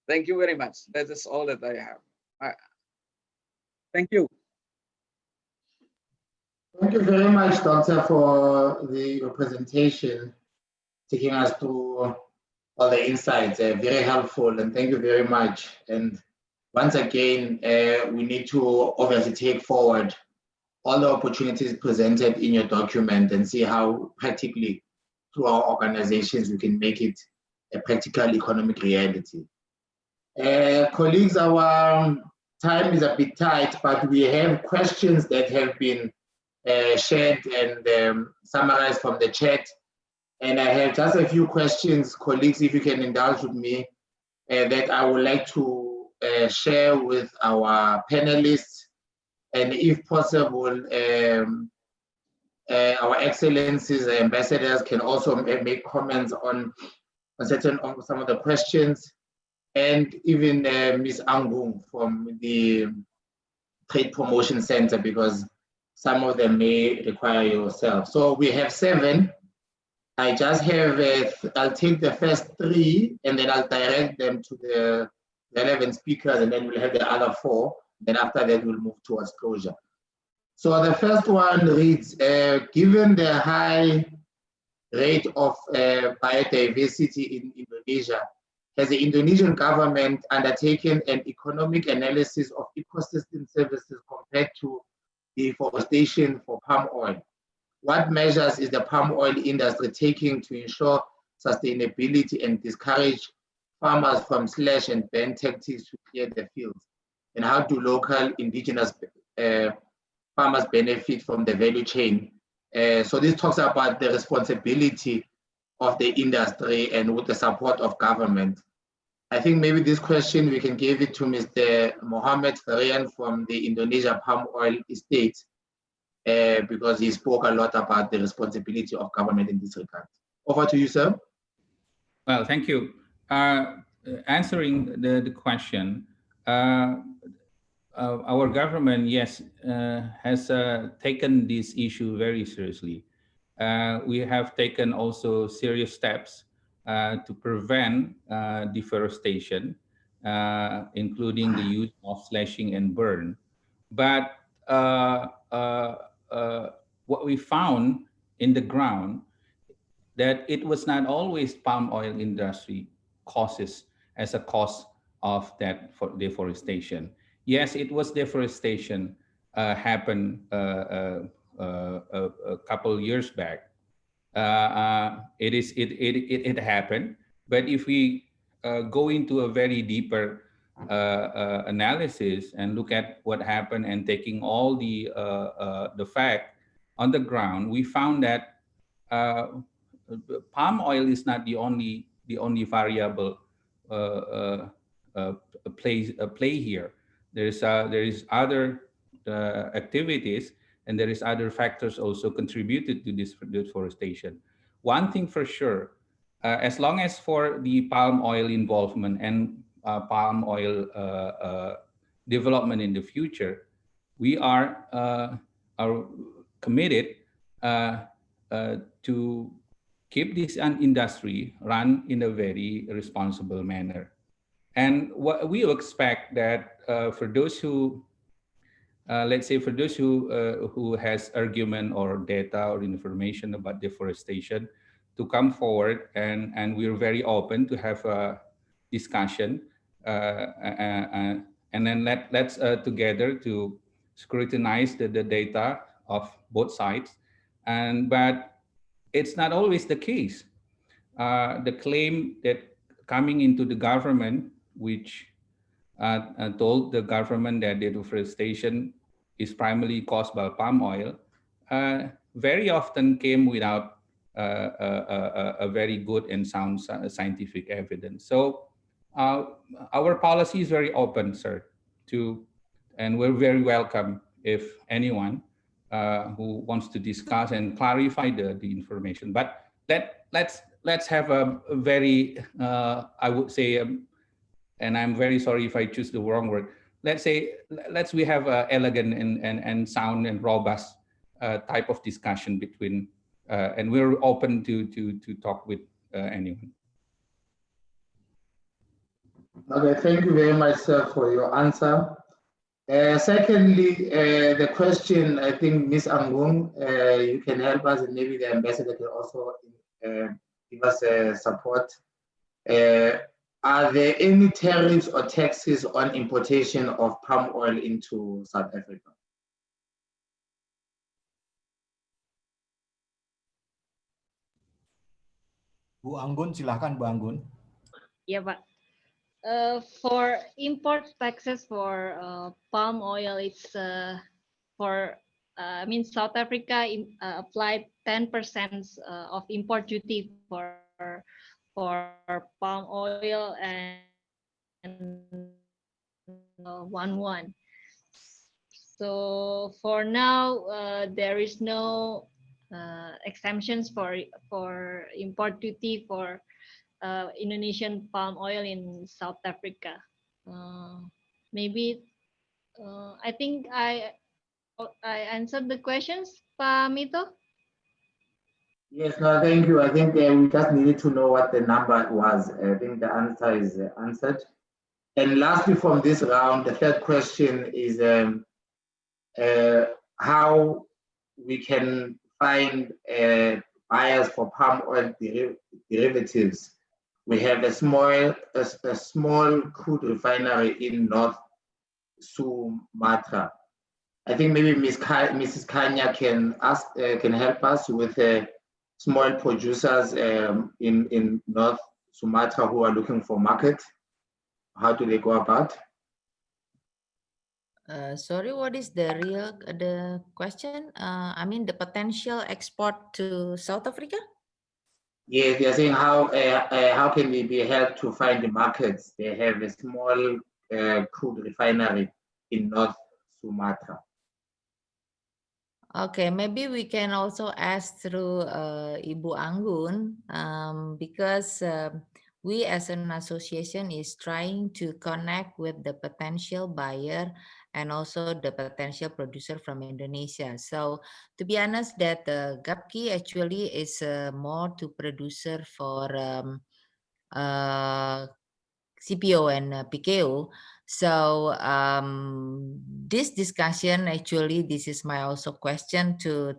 Thank you very much. That is all that I have. Thank you. Thank you very much, Doctor, for your presentation, taking us through all the insights. Very helpful, and thank you very much. And once again, we need to obviously take forward all the opportunities presented in your document and see how practically through our organizations we can make it a practical economic reality. Colleagues, our time is a bit tight, but we have questions that have been shared and summarized from the chat. And I have just a few questions, colleagues, if you can indulge with me, that I would like to share with our panelists. And if possible, our excellencies, the ambassadors can also make comments on some of the questions, and even Ms. Angung from the Trade Promotion Center, because some of them may require yourself. So we have 7. I just have, I'll take the first 3 and then I'll direct them to the relevant speakers, and then we'll have the other 4. Then after that, we'll move towards closure. So the first one reads, given the high rate of biodiversity in Indonesia, has the Indonesian government undertaken an economic analysis of ecosystem services compared to deforestation for palm oil? What measures is the palm oil industry taking to ensure sustainability and discourage farmers from slash and burn tactics to clear the fields? And how do local indigenous farmers benefit from the value chain? So this talks about the responsibility of the industry and with the support of government. I think maybe this question we can give it to Mr. Mohammed Farian from the Indonesia Palm Oil Estate, because he spoke a lot about the responsibility of government in this regard. Over to you, sir. Well, thank you. Answering the question, our government, yes, has taken this issue very seriously. We have taken also serious steps to prevent deforestation, including the use of slashing and burn. But what we found in the ground, that it was not always palm oil industry causes as a cause of that for deforestation. Yes, it was deforestation happened a couple years back. It happened, but if we go into a very deeper analysis and look at what happened and taking all the fact on the ground, we found that palm oil is not the only variable play here. There is other activities, and there is other factors also contributed to this deforestation. One thing for sure, as long as for the palm oil involvement and palm oil development in the future, we are committed to keep this industry run in a very responsible manner. And what we expect that for those who, let's say, for those who has argument or data or information about deforestation, to come forward, and we're very open to have a discussion, and then let's together to scrutinize the data of both sides. But it's not always the case. The claim that coming into the government, which told the government that the deforestation is primarily caused by palm oil, very often came without a very good and sound scientific evidence. So our policy is very open, sir, and we're very welcome if anyone who wants to discuss and clarify the information. But let's have a very, I would say, and I'm very sorry if I choose the wrong word. Let's we have an elegant and sound and robust type of discussion between, and we're open to talk with anyone. Okay, thank you very much, sir, for your answer. Secondly, the question, I think, Ms. Angung, you can help us, and maybe the ambassador can also give us support. Are there any tariffs or taxes on importation of palm oil into South Africa? Bu Anggun, silakan Bu Anggun. Ya, Pak. For import taxes for palm oil, it's I mean, South Africa applied 10% of import duty for palm oil and 1/1. So for now, there is no exemptions for import duty for Indonesian palm oil in South Africa. Maybe I think I answered the questions, Pak Mito. Yes, no, thank you. I think we just needed to know what the number was. I think the answer is answered. And lastly, from this round, the third question is how we can find buyers for palm oil derivatives. We have a small crude refinery in North Sumatra. I think maybe Mrs. Kanya can help us with small producers in North Sumatra who are looking for market. How do they go about? Sorry, what is the question? I mean, the potential export to South Africa? Yes, they are saying how can we be helped to find the markets? They have a small crude refinery in North Sumatra. Okay, maybe we can also ask through Ibu Anggun, because we as an association is trying to connect with the potential buyer and also the potential producer from Indonesia. So to be honest, that GAPKI actually is more to producer for CPO and PKO. So this discussion, actually, this is my also question to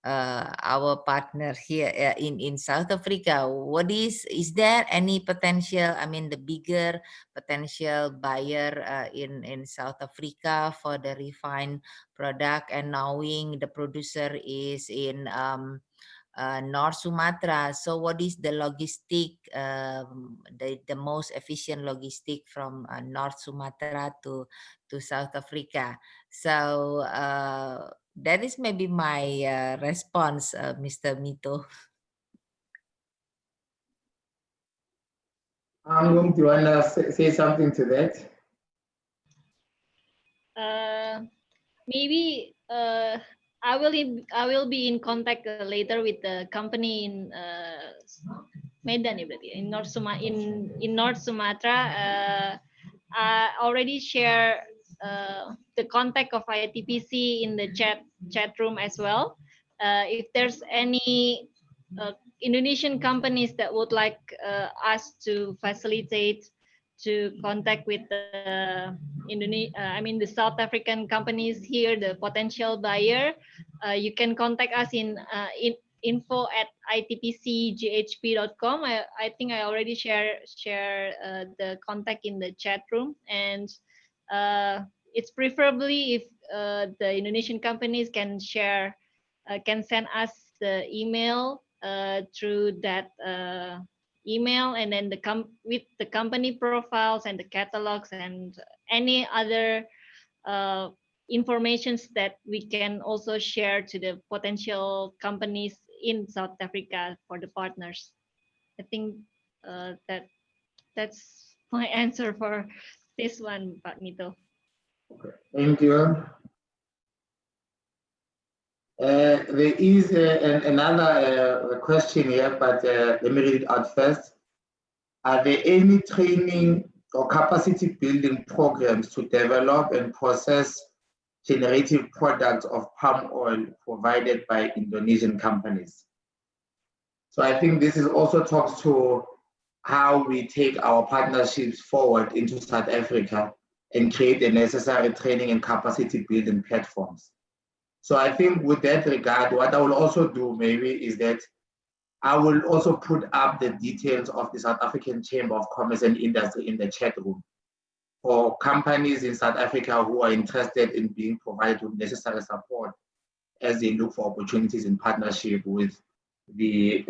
our partner here in South Africa. What is there any potential, I mean, the bigger potential buyer in South Africa for the refined product, and knowing the producer is in North Sumatra. So what is the logistic, the most efficient logistic from North Sumatra to South Africa? So that is maybe my response, Mr. Mito. Anggung, do you want to say something to that? Maybe I will be in contact later with the company in Medan, in North Sumatra. I already share the contact of ITPC in the chat room as well. If there's any Indonesian companies that would like us to facilitate to contact with the the South African companies here, the potential buyer, you can contact us in info@itpcghp.com. I think I already share the contact in the chat room, and it's preferably if the Indonesian companies can share, can send us the email through that email, and then with the company profiles and the catalogs and any other informations that we can also share to the potential companies in South Africa for the partners. I think that's my answer for this one, Pak Mito. Okay. Thank you. There is another question here, but let me read it out first. Are there any training or capacity building programs to develop and process generative products of palm oil provided by Indonesian companies? So I think this is also talks to how we take our partnerships forward into South Africa and create the necessary training and capacity building platforms. So I think with that regard, what I will also do maybe is that I will also put up the details of the South African Chamber of Commerce and Industry in the chat room for companies in South Africa who are interested in being provided with necessary support as they look for opportunities in partnership with the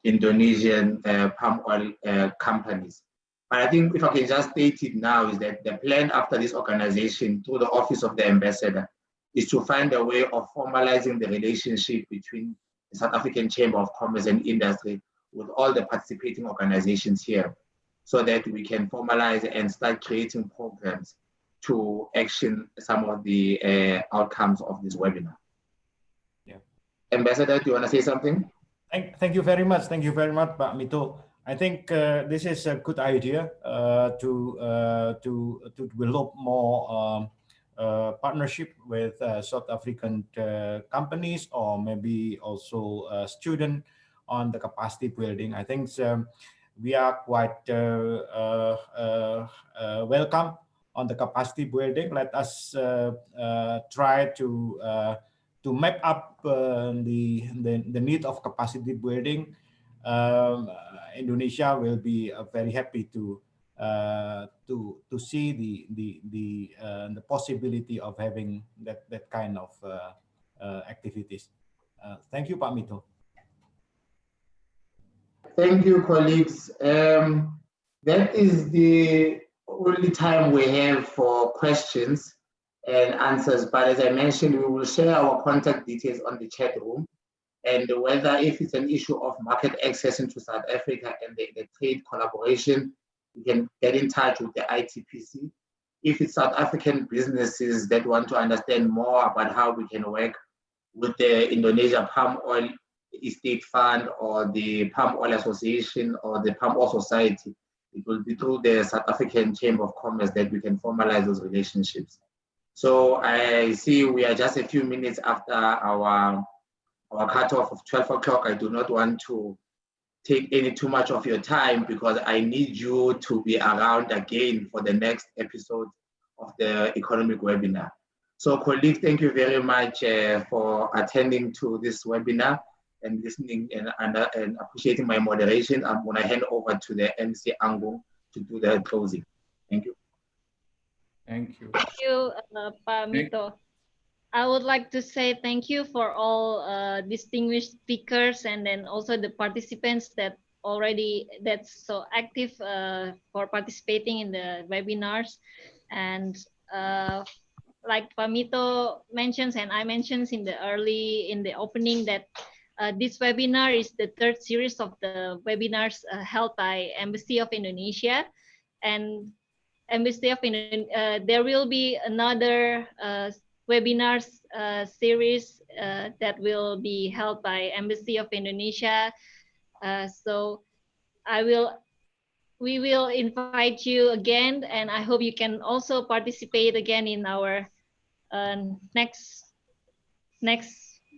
Indonesian palm oil companies. But I think if I can just state it now is that the plan after this organization through the Office of the Ambassador is to find a way of formalizing the relationship between the South African Chamber of Commerce and Industry with all the participating organizations here, so that we can formalize and start creating programs to action some of the outcomes of this webinar. Yeah. Ambassador, do you want to say something? Thank you very much. Thank you very much, Pak Mito. I think this is a good idea to develop more partnership with South African companies, or maybe also student on the capacity building. I think we are quite welcome on the capacity building. Let us try to map up the need of capacity building. Indonesia will be very happy to see the possibility of having that kind of activities. Thank you, Pak Mito. Thank you, colleagues. That is the only time we have for questions and answers. But as I mentioned, we will share our contact details on the chat room. And whether if it's an issue of market access into South Africa and the trade collaboration, you can get in touch with the ITPC. If it's South African businesses that want to understand more about how we can work with the Indonesia Palm Oil Estate Fund or the Palm Oil Association or the Palm Oil Society, it will be through the South African Chamber of Commerce that we can formalize those relationships. So I see we are just a few minutes after our cutoff of 12 o'clock. I do not want to take too much of your time because I need you to be around again for the next episode of the economic webinar. So colleagues, thank you very much for attending to this webinar and listening and appreciating my moderation. I'm going to hand over to the MC Anggung to do the closing. Thank you. Thank you. Thank you, Pak Mito. I would like to say thank you for all distinguished speakers and then also the participants that's so active for participating in the webinars. And like Pamito mentions and I mentioned in the opening that this webinar is the third series of the webinars held by Embassy of Indonesia, and there will be another webinars series that will be held by Embassy of Indonesia. So we will invite you again, and I hope you can also participate again in our next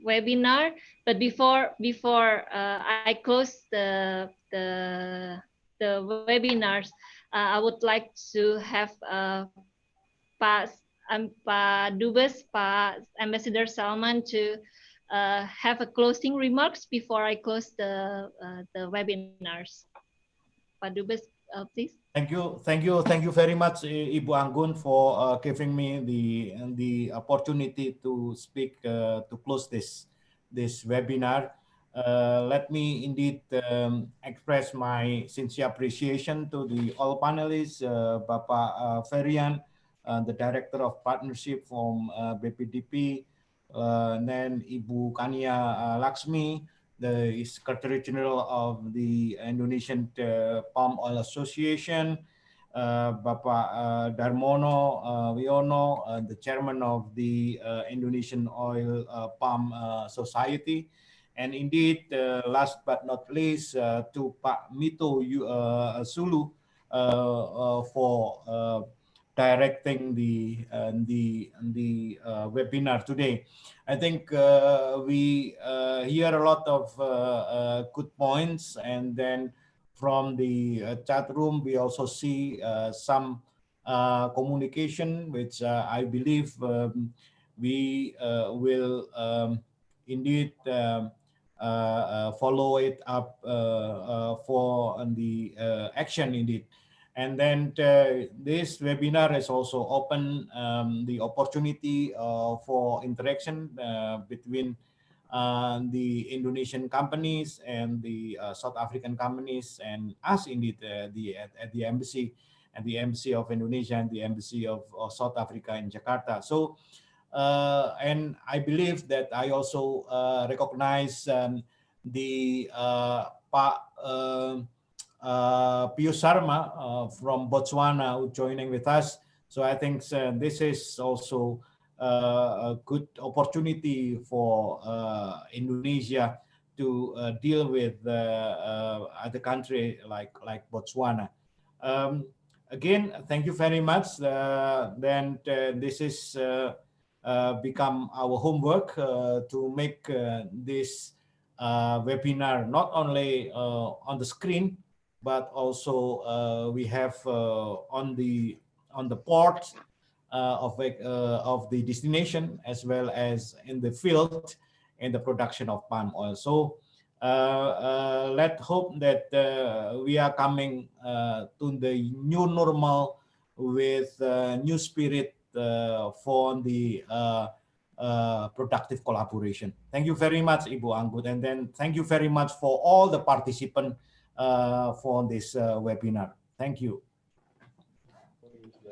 webinar. But before I close the webinars, I would like to have Pak Dubes, Pak Ambassador Salman to have a closing remarks before I close the webinars. Pak Dubes, please. Thank you very much, Ibu Anggun, for giving me the opportunity to speak to close this webinar. Let me indeed express my sincere appreciation to all panelists, Bapak Ferian, the Director of Partnership from BPDP, then Ibu Kania Laksmi, the Secretary General of the Indonesian Palm Oil Association, Bapak Darmono Wiono, the Chairman of the Indonesian Oil Palm Society, and indeed, last but not least, to Pak Mito Sulu for directing the webinar today. I think we hear a lot of good points, and then from the chat room we also see some communication, which I believe we will indeed follow it up for the action indeed. And then this webinar is also open the opportunity for interaction between the Indonesian companies and the South African companies and us indeed at the embassy and the Embassy of Indonesia and the Embassy of South Africa in Jakarta. So and I believe that I also recognize the Pak Pius Sarma from Botswana who joining with us. So I think this is also a good opportunity for Indonesia to deal with other country like Botswana. Again, thank you very much. Then this is become our homework to make this webinar not only on the screen, but also we have on the port of the destination, as well as in the field in the production of palm oil. So let's hope that we are coming to the new normal with new spirit for the productive collaboration. Thank you very much, Ibu Anggun, and then thank you very much for all the participants for this webinar. Thank you.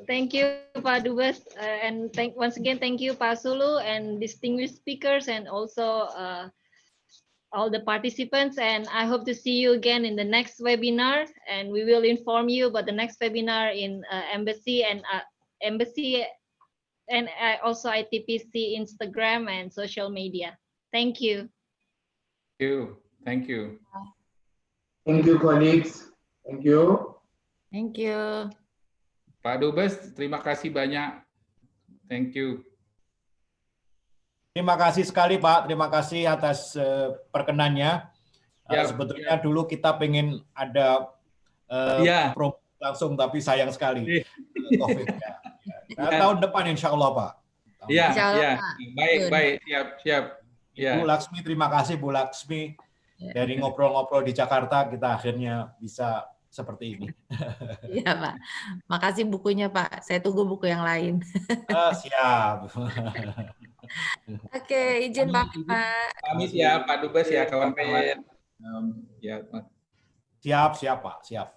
Thank you, Pak Dubes, and once again, thank you, Pak Sulu, and distinguished speakers, and also all the participants. And I hope to see you again in the next webinar, and we will inform you about the next webinar in Embassy and also ITPC Instagram and social media. Thank you. Thank you. Thank you, colleagues. Thank you. Thank you. Pak Dubes, terima kasih banyak. Thank you. Terima kasih sekali, Pak. Terima kasih atas perkenannya. Sebetulnya dulu kita pengen ada promo langsung, tapi sayang sekali COVID-nya. Tahun depan insya Allah, Pak. Iya. Baik. Siap. Bu Laksmi, terima kasih Bu Laksmi. Dari ngobrol-ngobrol di Jakarta, kita akhirnya bisa seperti ini. Iya, Pak. Makasih bukunya, Pak. Saya tunggu buku yang lain. Siap. Oke, izin Bapak. Pamit ya Pak Dubes ya kawan-kawan. Amin. Ya, Siap, siap Pak, siap.